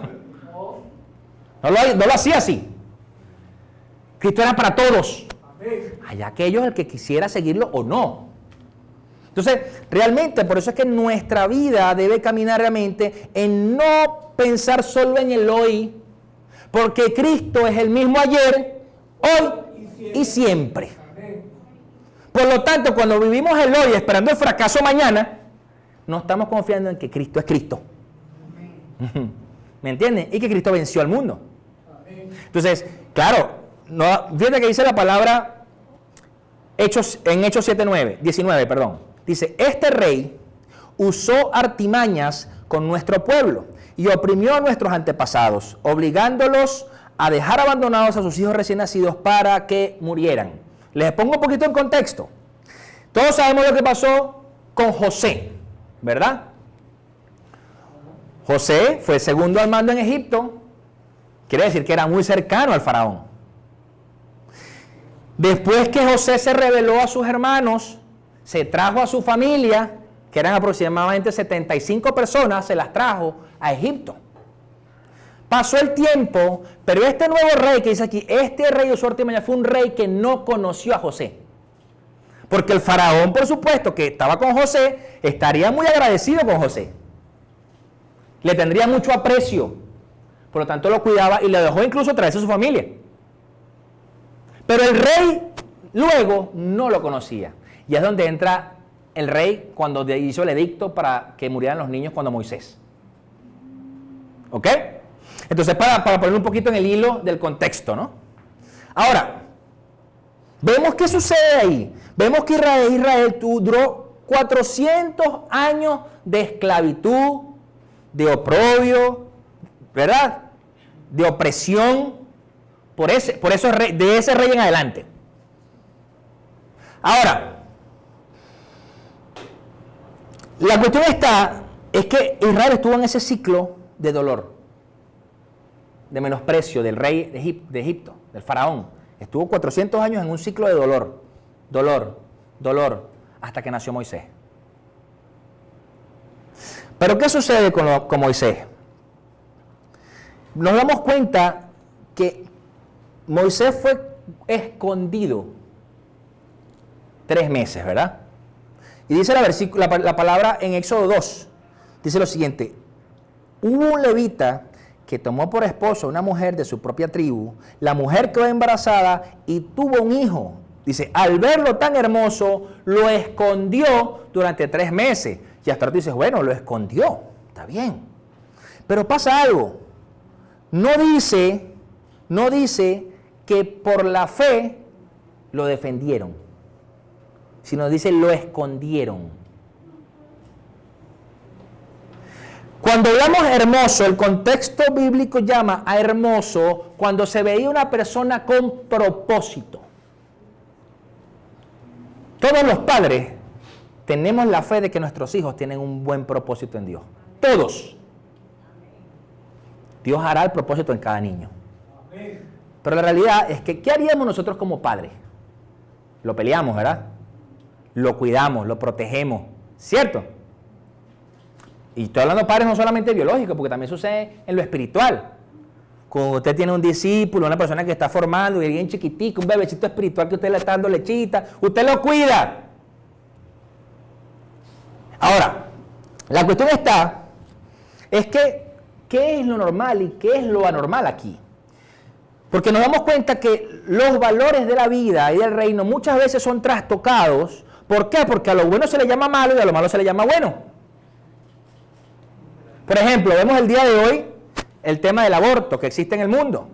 No lo hacía así. Cristo era para todos. Allá aquellos el que quisiera seguirlo o no. Entonces, realmente, por eso es que nuestra vida debe caminar realmente en no pensar solo en el hoy, porque Cristo es el mismo ayer, hoy y siempre. Por lo tanto, cuando vivimos el hoy esperando el fracaso mañana, no estamos confiando en que Cristo es Cristo. ¿Me entienden? Y que Cristo venció al mundo. Entonces, claro, fíjate que dice la palabra en Hechos 19, perdón. Dice, este rey usó artimañas con nuestro pueblo y oprimió a nuestros antepasados, obligándolos a dejar abandonados a sus hijos recién nacidos para que murieran. Les pongo un poquito en contexto. Todos sabemos lo que pasó con José, ¿verdad? José fue segundo al mando en Egipto, quiere decir que era muy cercano al faraón. Después que José se rebeló a sus hermanos, se trajo a su familia, que eran aproximadamente 75 personas, se las trajo a Egipto. Pasó el tiempo, pero este nuevo rey que dice aquí, este rey usó artimaña, fue un rey que no conoció a José. Porque el faraón, por supuesto, que estaba con José, estaría muy agradecido con José. Le tendría mucho aprecio, Por lo tanto, lo cuidaba y le dejó incluso traerse a su familia. Pero el rey luego no lo conocía. Y es donde entra el rey cuando hizo el edicto para que murieran los niños cuando Moisés. ¿Ok? Entonces, para poner un poquito en el hilo del contexto, ¿no? Ahora, vemos qué sucede ahí. Vemos que Israel duró 400 años de esclavitud, de oprobio, ¿verdad? De opresión, de ese rey en adelante. Ahora, la cuestión es que Israel estuvo en ese ciclo de dolor, de menosprecio del rey de Egipto, del faraón. Estuvo 400 años en un ciclo de dolor, hasta que nació Moisés. Pero ¿qué sucede con Moisés? Nos damos cuenta que Moisés fue escondido 3 meses, ¿verdad? Y dice la palabra en Éxodo 2, dice lo siguiente: hubo un levita que tomó por esposa a una mujer de su propia tribu, la mujer quedó embarazada y tuvo un hijo. Dice, al verlo tan hermoso, lo escondió durante 3 meses. Y hasta ahora tú dices, bueno, lo escondió, está bien. Pero pasa algo, no dice que por la fe lo defendieron, sino dice lo escondieron. Cuando hablamos hermoso, el contexto bíblico llama a hermoso cuando se veía una persona con propósito. Todos los padres tenemos la fe de que nuestros hijos tienen un buen propósito en Dios. Todos. Dios hará el propósito en cada niño. Pero la realidad es que, ¿qué haríamos nosotros como padres? Lo peleamos, ¿verdad? Lo cuidamos, lo protegemos, ¿cierto? Y estoy hablando de padres no solamente biológicos, porque también sucede en lo espiritual. Cuando usted tiene un discípulo, una persona que está formando, y bien chiquitico, un bebecito espiritual que usted le está dando lechita, usted lo cuida. Ahora, la cuestión es que, ¿qué es lo normal y qué es lo anormal aquí? Porque nos damos cuenta que los valores de la vida y del reino muchas veces son trastocados. ¿Por qué? Porque a lo bueno se le llama malo y a lo malo se le llama bueno. Por ejemplo, vemos el día de hoy el tema del aborto que existe en el mundo.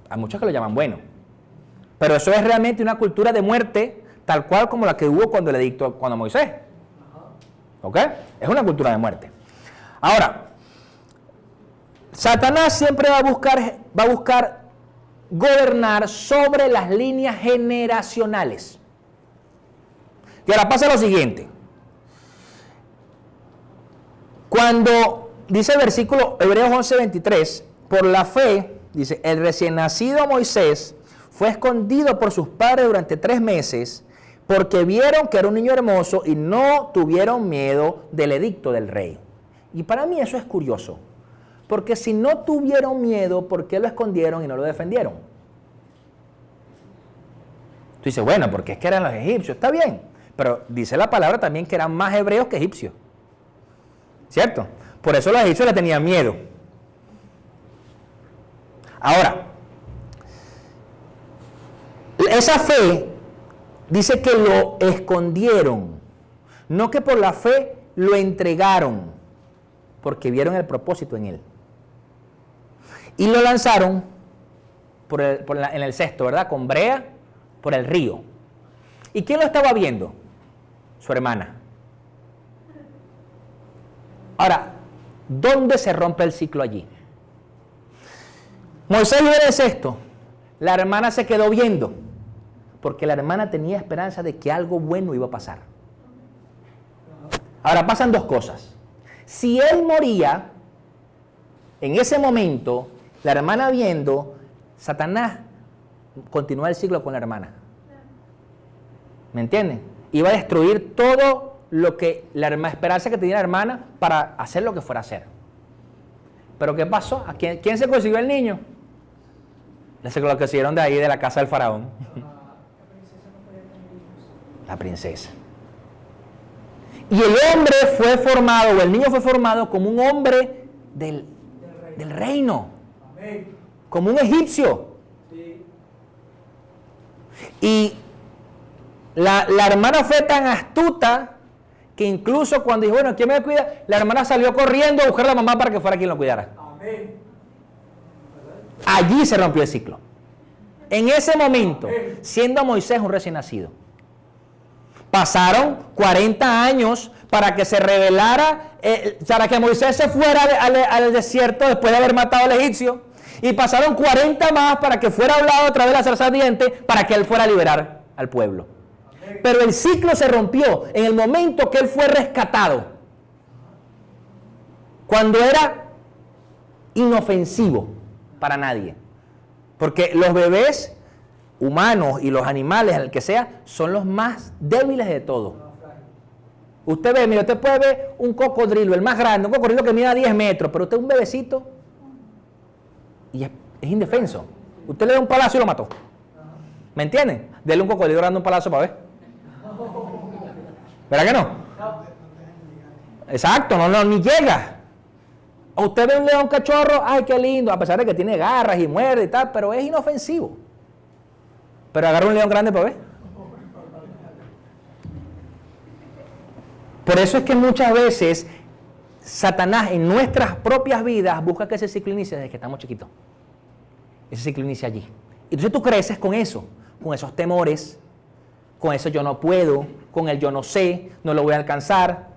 Hay muchos que lo llaman bueno. Pero eso es realmente una cultura de muerte tal cual como la que hubo cuando Moisés. ¿Ok? Es una cultura de muerte. Ahora, Satanás siempre va a buscar gobernar sobre las líneas generacionales. Y ahora pasa lo siguiente. Cuando dice el versículo Hebreos 11:23, por la fe, dice, el recién nacido Moisés fue escondido por sus padres durante 3 meses porque vieron que era un niño hermoso y no tuvieron miedo del edicto del rey. Y para mí eso es curioso, porque si no tuvieron miedo, ¿por qué lo escondieron y no lo defendieron? Tú dices, bueno, porque es que eran los egipcios, está bien, pero dice la palabra también que eran más hebreos que egipcios, ¿cierto? Por eso los egipcios le tenían miedo. Ahora, esa fe dice que lo escondieron, no que por la fe lo entregaron, porque vieron el propósito en él. Y lo lanzaron en el cesto, ¿verdad? Con brea por el río. ¿Y quién lo estaba viendo? Su hermana. Ahora, ¿dónde se rompe el ciclo allí? Moisés vio el cesto, la hermana se quedó viendo, porque la hermana tenía esperanza de que algo bueno iba a pasar. Ahora pasan 2 cosas. Si él moría, en ese momento, la hermana viendo, Satanás continúa el ciclo con la hermana. ¿Me entienden? Iba a destruir todo lo que la esperanza que tenía la hermana para hacer lo que fuera a hacer. ¿Pero qué pasó? ¿A quién se consiguió el niño? Se lo consiguieron de ahí, de la casa del faraón. La princesa. Y el hombre fue formado, o el niño fue formado como un hombre del del reino. Como un egipcio. Y la hermana fue tan astuta que incluso cuando dijo, bueno, ¿quién me cuida? La hermana salió corriendo a buscar a la mamá para que fuera quien lo cuidara. Allí se rompió el ciclo. En ese momento, siendo Moisés un recién nacido. Pasaron 40 años para que se revelara, para que Moisés se fuera al desierto después de haber matado al egipcio. Y pasaron 40 más para que fuera hablado a través de la zarza ardiente para que él fuera a liberar al pueblo. Pero el ciclo se rompió en el momento que él fue rescatado. Cuando era inofensivo para nadie. Porque los bebés humanos y los animales, el que sea, son los más débiles de todos. Usted ve, mira, usted puede ver un cocodrilo, el más grande, un cocodrilo que mida 10 metros, pero usted es un bebecito y es indefenso. Usted le da un palazo y lo mató. ¿Me entienden? Dele un cocodrilo dando un palazo para ver. ¿Verdad que no? Exacto, no, ni llega. Usted ve un león cachorro, ay, qué lindo, a pesar de que tiene garras y muerde y tal, pero es inofensivo. Pero agarra un león grande para ver. Por eso es que muchas veces Satanás en nuestras propias vidas busca que ese ciclo inicie desde que estamos chiquitos. Ese ciclo inicia allí. Entonces tú creces con eso, con esos temores, con eso yo no puedo, con el yo no sé, no lo voy a alcanzar,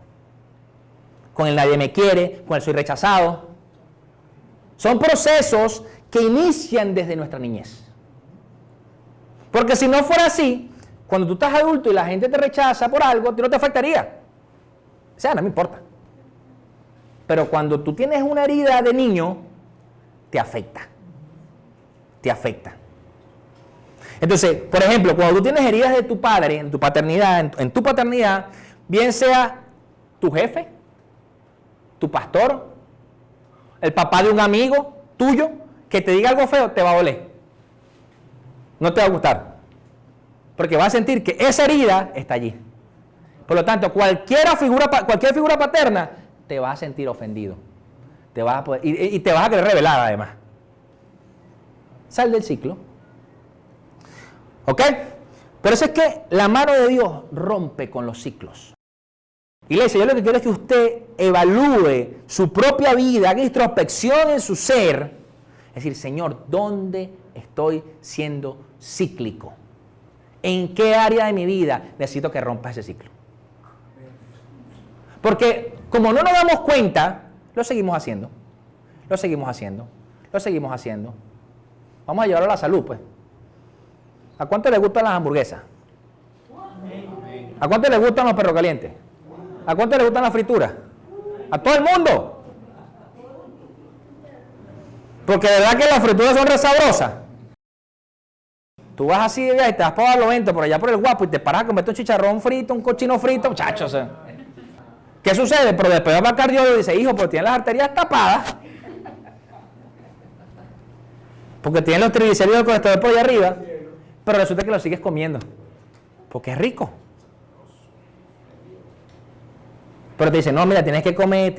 con el nadie me quiere, con el soy rechazado. Son procesos que inician desde nuestra niñez. Porque si no fuera así, cuando tú estás adulto y la gente te rechaza por algo, a ti no te afectaría. O sea, no me importa. Pero cuando tú tienes una herida de niño, te afecta. Te afecta. Entonces, por ejemplo, cuando tú tienes heridas de tu padre, en tu paternidad, en tu paternidad, bien sea tu jefe, tu pastor, el papá de un amigo tuyo, que te diga algo feo, te va a doler. No te va a gustar. Porque vas a sentir que esa herida está allí. Por lo tanto, cualquier figura paterna te va a sentir ofendido. Te vas a poder, y te vas a querer revelar además. Sal del ciclo. ¿Ok? Pero eso es que la mano de Dios rompe con los ciclos. Iglesia, yo lo que quiero es que usted evalúe su propia vida, haga introspección en su ser. Es decir, Señor, ¿dónde estoy siendo cíclico? ¿En qué área de mi vida necesito que rompa ese ciclo? Porque como no nos damos cuenta, lo seguimos haciendo. Lo seguimos haciendo. Lo seguimos haciendo. Vamos a llevarlo a la salud, pues. ¿A cuánto le gustan las hamburguesas? ¿A cuánto le gustan los perros calientes? ¿A cuánto le gustan las frituras? ¡A todo el mundo! Porque de verdad que las frituras son resabrosas. Tú vas así de viaje y te vas para Barlovento, por allá por el Guapo, y te paras a comerte un chicharrón frito, un cochino frito, muchachos. ¿Qué sucede? Pero después va al cardiólogo y dice, hijo, pues tienen las arterias tapadas. Porque tienen los triglicéridos del colesterol por allá arriba. Pero resulta que lo sigues comiendo. Porque es rico. Pero te dicen, no, mira, tienes que comer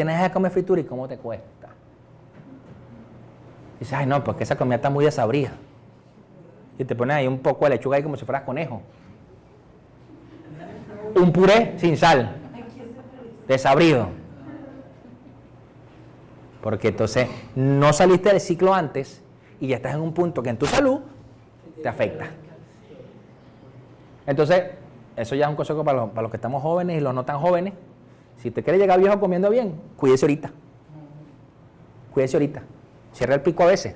fritura. ¿Y cómo te cuesta? Y dices, ay, no, porque esa comida está muy desabrida. Y te pones ahí un poco de lechuga ahí como si fueras conejo. Un puré sin sal. Desabrido. Porque entonces no saliste del ciclo antes y ya estás en un punto que en tu salud te afecta. Entonces, eso ya es un consejo para los que estamos jóvenes y los no tan jóvenes. Si te quiere llegar viejo comiendo bien, cuídese ahorita. Cuídese ahorita. Cierra el pico a veces.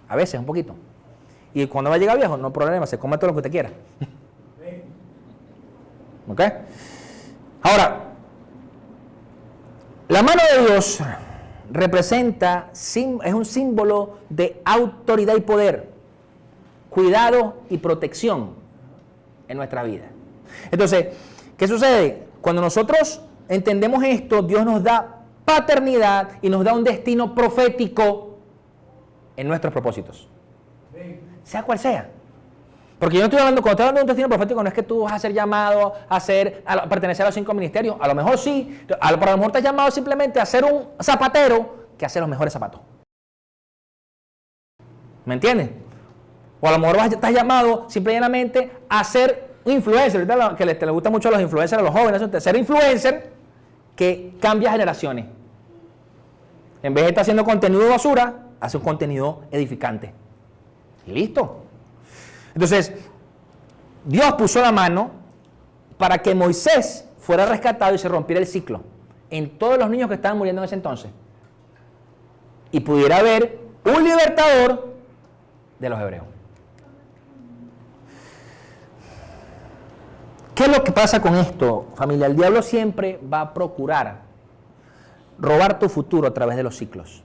A veces, un poquito. Y cuando va a llegar viejo, no hay problema, se come todo lo que usted quiera. ¿Ok? Ahora, la mano de Dios representa, es un símbolo de autoridad y poder, cuidado y protección en nuestra vida. Entonces, ¿qué sucede? Cuando nosotros entendemos esto, Dios nos da paternidad y nos da un destino profético en nuestros propósitos. Sea cual sea. Porque yo no estoy hablando, cuando estoy hablando de un destino profético, no es que tú vas a ser llamado a pertenecer a los 5 ministerios. A lo mejor sí, pero a lo mejor te has llamado simplemente a ser un zapatero que hace los mejores zapatos. ¿Me entiendes? O a lo mejor estás llamado simplemente a ser un influencer. Ahorita que le gusta mucho a los influencers, a los jóvenes, ser influencer que cambia generaciones. En vez de estar haciendo contenido basura, hace un contenido edificante. Y listo. Entonces, Dios puso la mano para que Moisés fuera rescatado y se rompiera el ciclo en todos los niños que estaban muriendo en ese entonces. Y pudiera haber un libertador de los hebreos. ¿Qué es lo que pasa con esto, familia? El diablo siempre va a procurar robar tu futuro a través de los ciclos.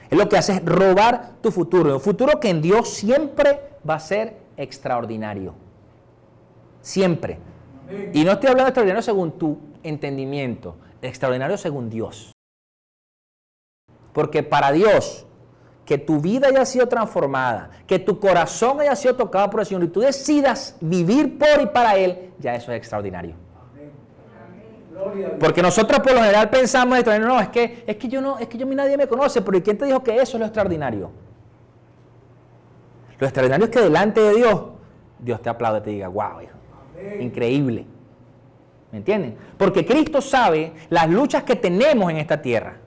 Es lo que hace es robar tu futuro. Un futuro que en Dios siempre va a ser extraordinario. Siempre. Y no estoy hablando de extraordinario según tu entendimiento. Extraordinario según Dios. Porque para Dios, que tu vida haya sido transformada, que tu corazón haya sido tocado por el Señor y tú decidas vivir por y para Él, ya eso es extraordinario. Porque nosotros por lo general pensamos no, es que yo a mí nadie me conoce, pero ¿y quién te dijo que eso es lo extraordinario? Lo extraordinario es que delante de Dios te aplaude y te diga, wow, hijo, increíble. ¿Me entienden? Porque Cristo sabe las luchas que tenemos en esta tierra.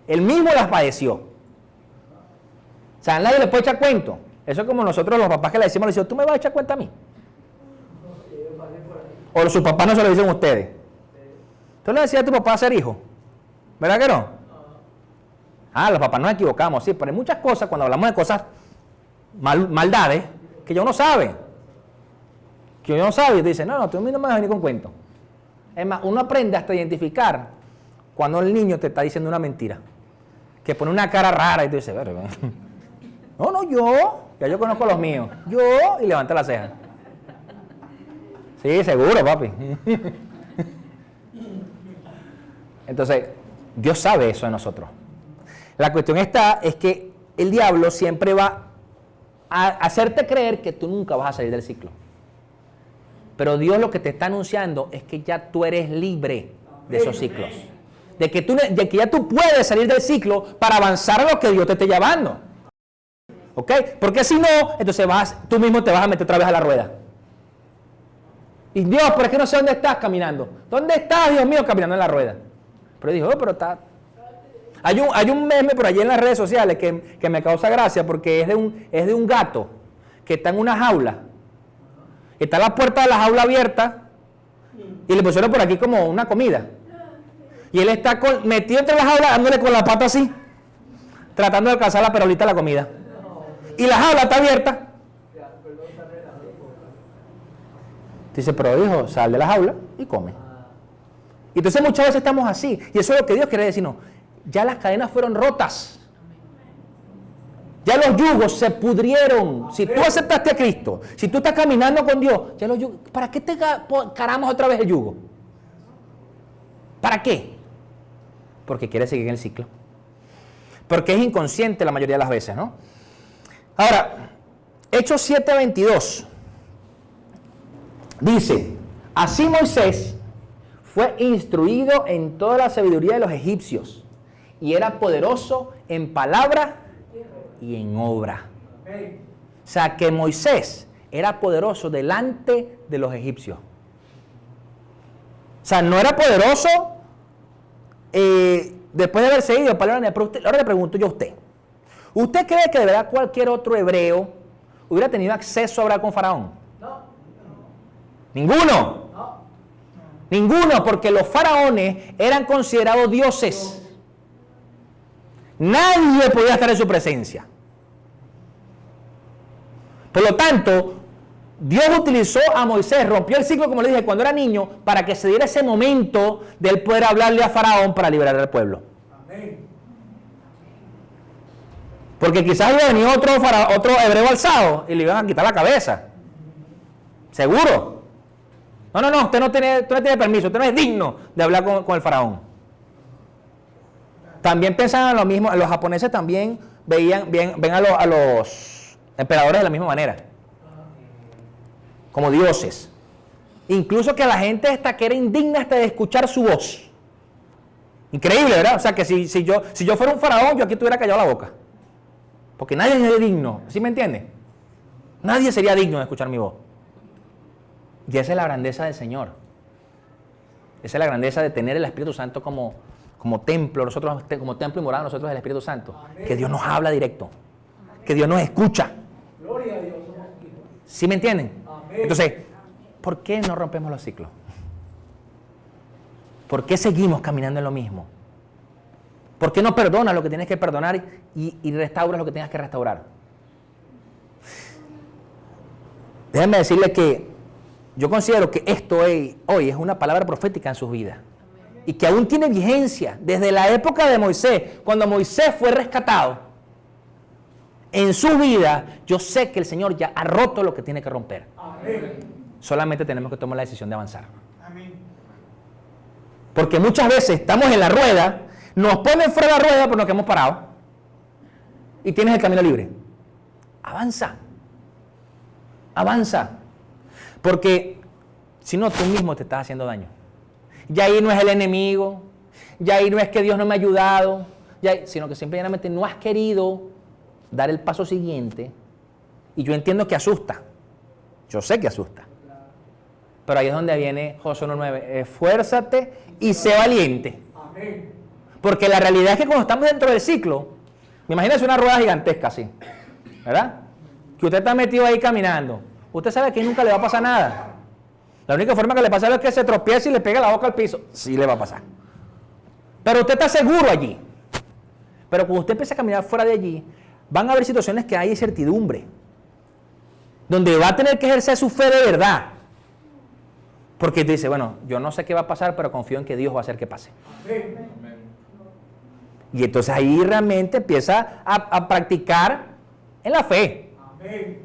Él mismo las padeció. O sea, nadie le puede echar cuento. Eso es como nosotros los papás que le decimos, ¿tú me vas a echar cuenta a mí? O sus papás no se lo dicen a ustedes. ¿Tú le decías a tu papá ser hijo? ¿Verdad que no? Los papás nos equivocamos, sí, pero hay muchas cosas, cuando hablamos de cosas, maldades, que yo no sabe. Que yo no sabe y te dice, no, tú a mí no me vas a venir con cuentos. Es más, uno aprende hasta a identificar cuando el niño te está diciendo una mentira. Que pone una cara rara y tú dices, no, ya yo conozco los míos. Y levanta la ceja. Sí, seguro, papi. Entonces, Dios sabe eso de nosotros. La cuestión es que el diablo siempre va a hacerte creer que tú nunca vas a salir del ciclo. Pero Dios lo que te está anunciando es que ya tú eres libre de esos ciclos. De que ya tú puedes salir del ciclo para avanzar a lo que Dios te esté llevando. ¿Ok? Porque si no, entonces tú mismo te vas a meter otra vez a la rueda. Y Dios, pero es que no sé dónde estás caminando. ¿Dónde estás, Dios mío, caminando en la rueda? Pero dijo, pero está... Hay un meme por allí en las redes sociales que me causa gracia porque es de un gato que está en una jaula. Está la puerta de la jaula abierta y le pusieron por aquí como una comida. Y él está metido entre la jaula dándole con la pata así, tratando de alcanzar la perolita de la comida. Y la jaula está abierta. Dice, pero hijo, sal de la jaula y come. Y entonces muchas veces estamos así. Y eso es lo que Dios quiere decirnos. Ya las cadenas fueron rotas. Ya los yugos se pudrieron. Si tú aceptaste a Cristo, si tú estás caminando con Dios, ya los yugos, ¿para qué te caramos otra vez el yugo? ¿Para qué? Porque quiere seguir en el ciclo. Porque es inconsciente la mayoría de las veces, ¿no? Ahora, Hechos 7:22 dice, así Moisés fue instruido en toda la sabiduría de los egipcios y era poderoso en palabra y en obra. O sea, que Moisés era poderoso delante de los egipcios. O sea, no era poderoso después de haberse ido para la pero ahora le pregunto yo a usted. ¿Usted cree que de verdad cualquier otro hebreo hubiera tenido acceso a hablar con Faraón? No. ¿Ninguno? No. Ninguno, porque los faraones eran considerados dioses. Nadie podía estar en su presencia. Por lo tanto, Dios utilizó a Moisés, rompió el ciclo, como le dije, cuando era niño, para que se diera ese momento de él poder hablarle a Faraón para liberar al pueblo. Amén. Porque quizás iba a venir otro hebreo alzado y le iban a quitar la cabeza. ¿Seguro? No, usted no tiene permiso, usted no es digno de hablar con el Faraón. También pensaban lo mismo, los japoneses también ven a los emperadores de la misma manera. Como dioses. Incluso que la gente esta que era indigna hasta de escuchar su voz. Increíble, ¿verdad? O sea que si yo fuera un faraón, yo aquí tuviera callado la boca. Porque nadie es digno, ¿sí me entiende? Nadie sería digno de escuchar mi voz. Y esa es la grandeza del Señor. Esa es la grandeza de tener el Espíritu Santo como templo, nosotros como templo y morada nosotros del Espíritu Santo. Amén. Que Dios nos habla directo. Que Dios nos escucha. Gloria a Dios. ¿Sí me entienden? Amén. Entonces, ¿por qué no rompemos los ciclos? ¿Por qué seguimos caminando en lo mismo? ¿Por qué no perdonas lo que tienes que perdonar y restauras lo que tengas que restaurar? Déjenme decirle que yo considero que esto hoy es una palabra profética en sus vidas. Y que aún tiene vigencia desde la época de Moisés, cuando Moisés fue rescatado. En su vida, yo sé que el Señor ya ha roto lo que tiene que romper. Amén. Solamente tenemos que tomar la decisión de avanzar. Amén. Porque muchas veces estamos en la rueda, nos ponen fuera de la rueda, pero nos quedamos parados. Y tienes el camino libre. Avanza. Avanza. Porque si no, tú mismo te estás haciendo daño. Ya ahí no es el enemigo, ya ahí no es que Dios no me ha ayudado, sino que simplemente no has querido dar el paso siguiente. Y yo entiendo que asusta. Yo sé que asusta. Pero ahí es donde viene Josué 1:9. Esfuérzate y sé valiente. Amén. Porque la realidad es que cuando estamos dentro del ciclo, imagínense una rueda gigantesca así, ¿verdad? Que usted está metido ahí caminando. Usted sabe que nunca le va a pasar nada. La única forma que le pasa es que se tropiece y le pegue la boca al piso. Sí le va a pasar. Pero usted está seguro allí. Pero cuando usted empieza a caminar fuera de allí, van a haber situaciones que hay incertidumbre. Donde va a tener que ejercer su fe de verdad. Porque te dice, bueno, yo no sé qué va a pasar, pero confío en que Dios va a hacer que pase. Amén. Y entonces ahí realmente empieza a practicar en la fe. Amén.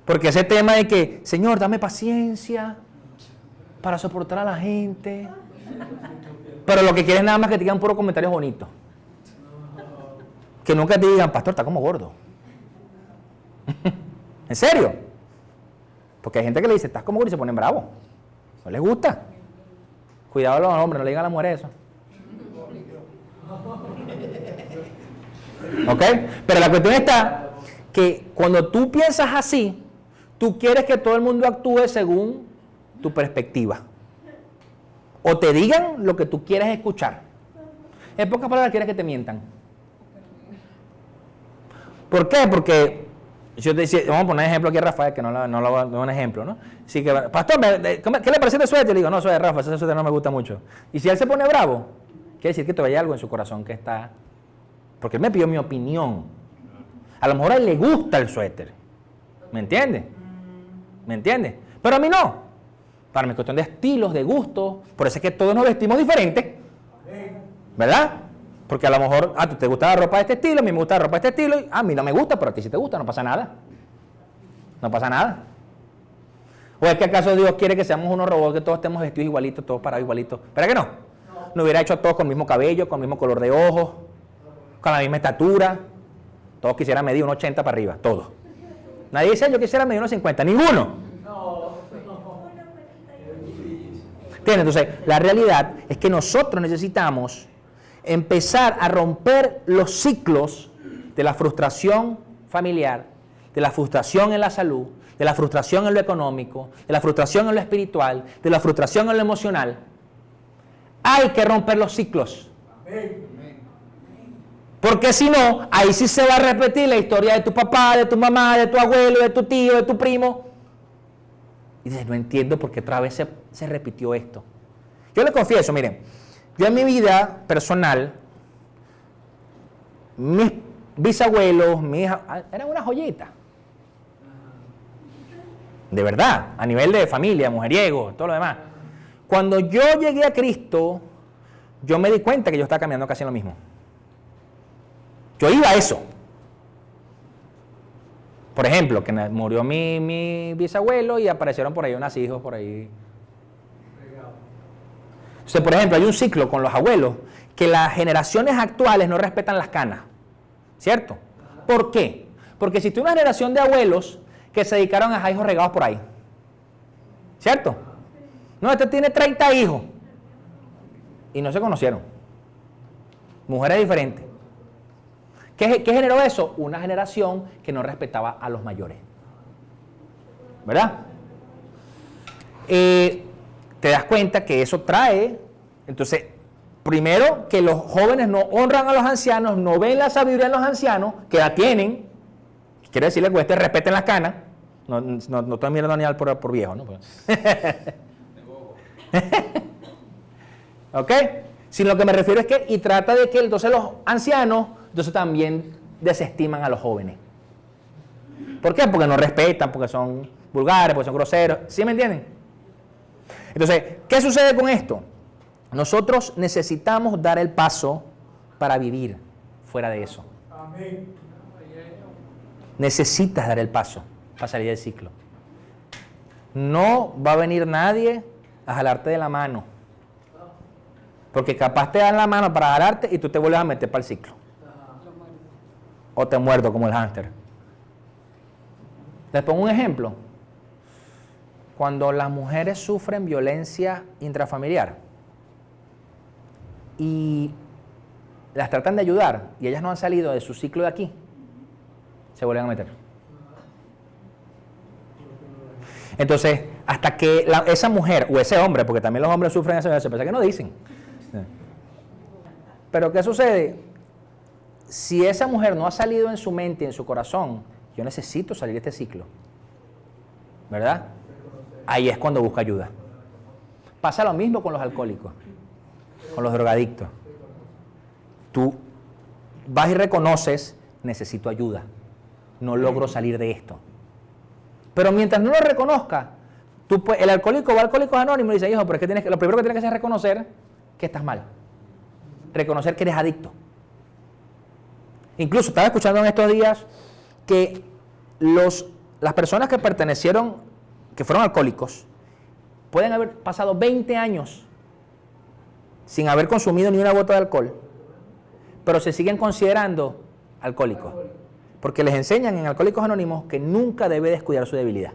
Porque ese tema de que, Señor, dame paciencia para soportar a la gente. Pero lo que quieres nada más que te digan puros comentarios bonitos. Que nunca te digan, pastor, está como gordo. ¿En serio? Porque hay gente que le dice, estás como gordo y se ponen bravos. No les gusta. Cuidado a los hombres, no le digan a las mujeres eso. ¿Ok? Pero la cuestión está que cuando tú piensas así, tú quieres que todo el mundo actúe según tu perspectiva. O te digan lo que tú quieres escuchar. En pocas palabras, quieres que te mientan. ¿Por qué? Porque yo te decía, vamos a poner ejemplo aquí a Rafael, que no lo voy a dar un ejemplo, ¿no? Así que, pastor, ¿qué le parece este suéter? Le digo, no, soy Rafa, ese suéter no me gusta mucho. Y si él se pone bravo, quiere decir que todavía hay algo en su corazón que está... Porque él me pidió mi opinión. A lo mejor a él le gusta el suéter. ¿Me entiendes? ¿Me entiendes? Pero a mí no. Para mí es cuestión de estilos, de gustos. Por eso es que todos nos vestimos diferentes. ¿Verdad? Porque a lo mejor, a ti te gusta la ropa de este estilo, a mí me gusta la ropa de este estilo, y a mí no me gusta, pero a ti sí te gusta, no pasa nada. No pasa nada. ¿O es que acaso Dios quiere que seamos unos robots, que todos estemos vestidos igualitos, todos parados igualitos? ¿Verdad que no? No hubiera hecho a todos con el mismo cabello, con el mismo color de ojos, con la misma estatura. Todos quisieran medir 1,80 para arriba, todos. Nadie dice, yo quisiera medir 1,50, ninguno. ¿Entiendes? Entonces, la realidad es que nosotros necesitamos empezar a romper los ciclos de la frustración familiar, de la frustración en la salud, de la frustración en lo económico, de la frustración en lo espiritual, de la frustración en lo emocional. Hay que romper los ciclos. Porque si no, ahí sí se va a repetir la historia de tu papá, de tu mamá, de tu abuelo, de tu tío, de tu primo. Y dices, no entiendo por qué otra vez se repitió esto. Yo le confieso, miren, yo en mi vida personal, mis bisabuelos, eran una joyita. De verdad, a nivel de familia, mujeriego, todo lo demás. Cuando yo llegué a Cristo, yo me di cuenta que yo estaba caminando casi en lo mismo. Yo iba a eso. Por ejemplo, que murió mi bisabuelo y aparecieron por ahí unos hijos por ahí. O sea, por ejemplo, hay un ciclo con los abuelos que las generaciones actuales no respetan las canas. ¿Cierto? ¿Por qué? Porque existió una generación de abuelos que se dedicaron a dejar hijos regados por ahí. ¿Cierto? No, este tiene 30 hijos. Y no se conocieron. Mujeres diferentes. ¿Qué generó eso? Una generación que no respetaba a los mayores. ¿Verdad? Te das cuenta que eso trae, entonces, primero que los jóvenes no honran a los ancianos, no ven la sabiduría en los ancianos, que la tienen, quiere decirle que respeten las canas, no estoy mirando a Daniel por viejo, ¿no? ¿Ok? Sino lo que me refiero es que, y trata de que entonces los ancianos, entonces también desestiman a los jóvenes. ¿Por qué? Porque no respetan, porque son vulgares, porque son groseros, ¿sí me entienden? Entonces, ¿qué sucede con esto? Nosotros necesitamos dar el paso para vivir fuera de eso. Amén. Necesitas dar el paso para salir del ciclo. No va a venir nadie a jalarte de la mano. Porque capaz te dan la mano para jalarte y tú te vuelves a meter para el ciclo. O te muerdo como el hámster. Les pongo un ejemplo. Cuando las mujeres sufren violencia intrafamiliar y las tratan de ayudar y ellas no han salido de su ciclo de aquí, se vuelven a meter. Entonces, hasta que esa mujer o ese hombre, porque también los hombres sufren esa violencia, pasa que no dicen. Pero ¿qué sucede? Si esa mujer no ha salido en su mente y en su corazón, yo necesito salir de este ciclo, ¿verdad? Ahí es cuando busca ayuda. Pasa lo mismo con los alcohólicos, con los drogadictos. Tú vas y reconoces, necesito ayuda, no logro salir de esto. Pero mientras no lo reconozca, el alcohólico va a Alcohólicos Anónimos y dice, hijo, pero es que lo primero que tienes que hacer es reconocer que estás mal. Reconocer que eres adicto. Incluso estaba escuchando en estos días que las personas que fueron alcohólicos, pueden haber pasado 20 años sin haber consumido ni una gota de alcohol, pero se siguen considerando alcohólicos. Porque les enseñan en Alcohólicos Anónimos que nunca debe descuidar su debilidad.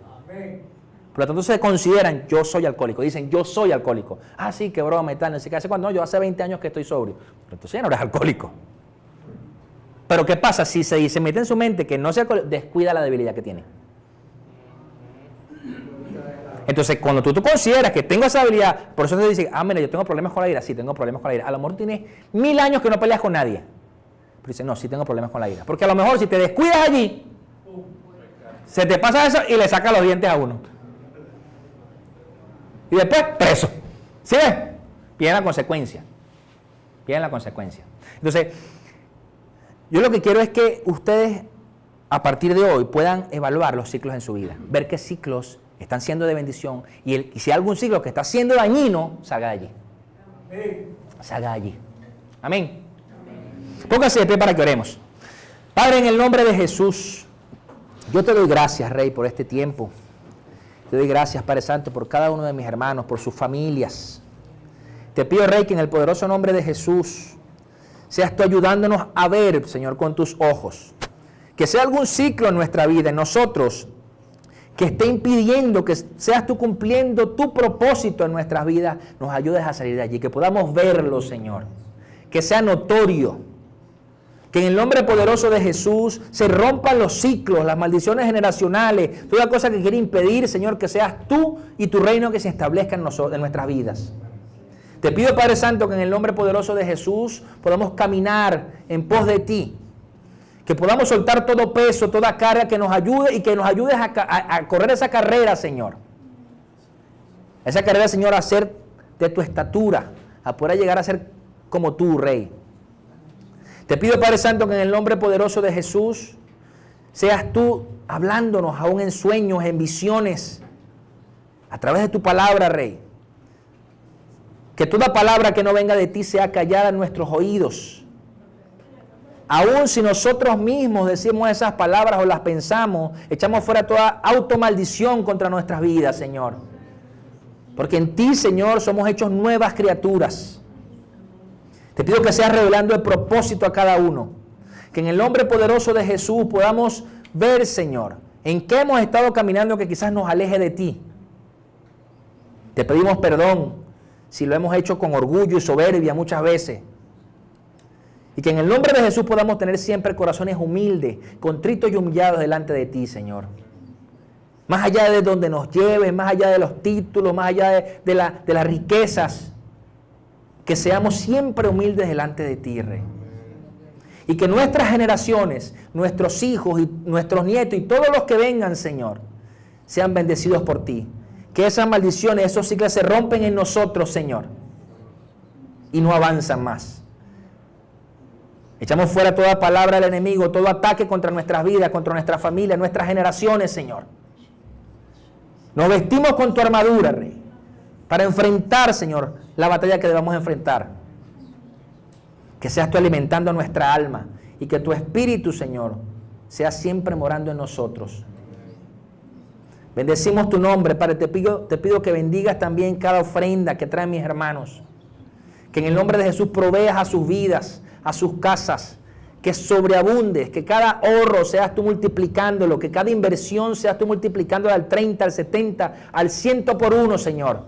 Por lo tanto, se consideran, yo soy alcohólico. Dicen, yo soy alcohólico. Ah, sí, qué broma y tal. No sé qué hace cuando. No, yo hace 20 años que estoy sobrio. Pero entonces ya no eres alcohólico. Pero ¿qué pasa? Si se mete en su mente que no sea alcohólico, descuida la debilidad que tiene. Entonces, cuando tú consideras que tengo esa habilidad, por eso te dicen, mira, yo tengo problemas con la ira. Sí, tengo problemas con la ira. A lo mejor tienes 1000 años que no peleas con nadie. Pero dice, no, sí tengo problemas con la ira. Porque a lo mejor si te descuidas allí, se te pasa eso y le saca los dientes a uno. Y después, preso. ¿Sí ves? Viene la consecuencia. Viene la consecuencia. Entonces, yo lo que quiero es que ustedes, a partir de hoy, puedan evaluar los ciclos en su vida. Ver qué ciclos están siendo de bendición. Y si hay algún ciclo que está siendo dañino, salga de allí. Salga de allí. Amén. Póngase de pie para que oremos. Padre, en el nombre de Jesús, yo te doy gracias, Rey, por este tiempo. Te doy gracias, Padre Santo, por cada uno de mis hermanos, por sus familias. Te pido, Rey, que en el poderoso nombre de Jesús seas tú ayudándonos a ver, Señor, con tus ojos. Que sea algún ciclo en nuestra vida, en nosotros, que esté impidiendo que seas tú cumpliendo tu propósito en nuestras vidas, nos ayudes a salir de allí, que podamos verlo, Señor. Que sea notorio. Que en el nombre poderoso de Jesús se rompan los ciclos, las maldiciones generacionales, toda cosa que quiere impedir, Señor, que seas tú y tu reino que se establezca en nuestras vidas. Te pido, Padre Santo, que en el nombre poderoso de Jesús podamos caminar en pos de ti. Que podamos soltar todo peso, toda carga que nos ayude y que nos ayudes a correr esa carrera, Señor. Esa carrera, Señor, a ser de tu estatura, a poder llegar a ser como tú, Rey. Te pido, Padre Santo, que en el nombre poderoso de Jesús seas tú hablándonos aún en sueños, en visiones, a través de tu palabra, Rey. Que toda palabra que no venga de ti sea callada en nuestros oídos. Aún si nosotros mismos decimos esas palabras o las pensamos, echamos fuera toda automaldición contra nuestras vidas, Señor. Porque en ti, Señor, somos hechos nuevas criaturas. Te pido que seas revelando el propósito a cada uno. Que en el nombre poderoso de Jesús podamos ver, Señor, en qué hemos estado caminando que quizás nos aleje de ti. Te pedimos perdón si lo hemos hecho con orgullo y soberbia muchas veces. Y que en el nombre de Jesús podamos tener siempre corazones humildes, contritos y humillados delante de ti, Señor. Más allá de donde nos lleves, más allá de los títulos, más allá de las riquezas, que seamos siempre humildes delante de ti, Rey. Y que nuestras generaciones, nuestros hijos y nuestros nietos y todos los que vengan, Señor, sean bendecidos por ti. Que esas maldiciones, esos ciclos se rompen en nosotros, Señor, y no avanzan más. Echamos fuera toda palabra del enemigo, todo ataque contra nuestras vidas, contra nuestra familia, nuestras generaciones, Señor. Nos vestimos con tu armadura, Rey, para enfrentar, Señor, la batalla que debamos enfrentar. Que seas tú alimentando nuestra alma y que tu Espíritu, Señor, sea siempre morando en nosotros. Bendecimos tu nombre, Padre. Te pido que bendigas también cada ofrenda que traen mis hermanos. Que en el nombre de Jesús proveas a sus vidas, a sus casas. Que sobreabundes, que cada ahorro seas tú multiplicándolo, que cada inversión seas tú multiplicándola al 30, al 70, al 100 por uno, Señor.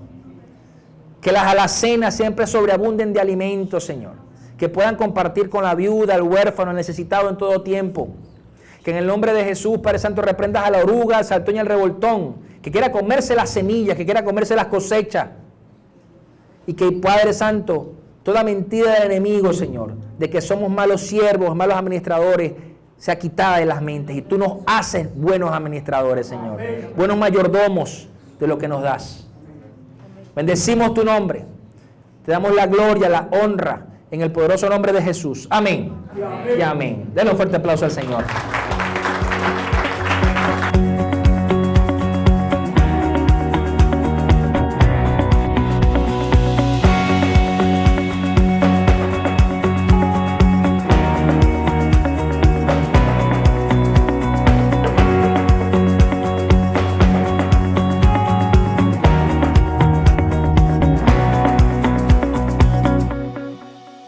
Que las alacenas siempre sobreabunden de alimentos, Señor. Que puedan compartir con la viuda, el huérfano, el necesitado en todo tiempo. Que en el nombre de Jesús, Padre Santo, reprendas a la oruga, al saltón y al revoltón. Que quiera comerse las semillas, que quiera comerse las cosechas. Y que, Padre Santo, toda mentira del enemigo, Señor, de que somos malos siervos, malos administradores, sea quitada de las mentes. Y tú nos haces buenos administradores, Señor. Buenos mayordomos de lo que nos das. Bendecimos tu nombre. Te damos la gloria, la honra, en el poderoso nombre de Jesús. Amén. Y amén. Denle un fuerte aplauso al Señor.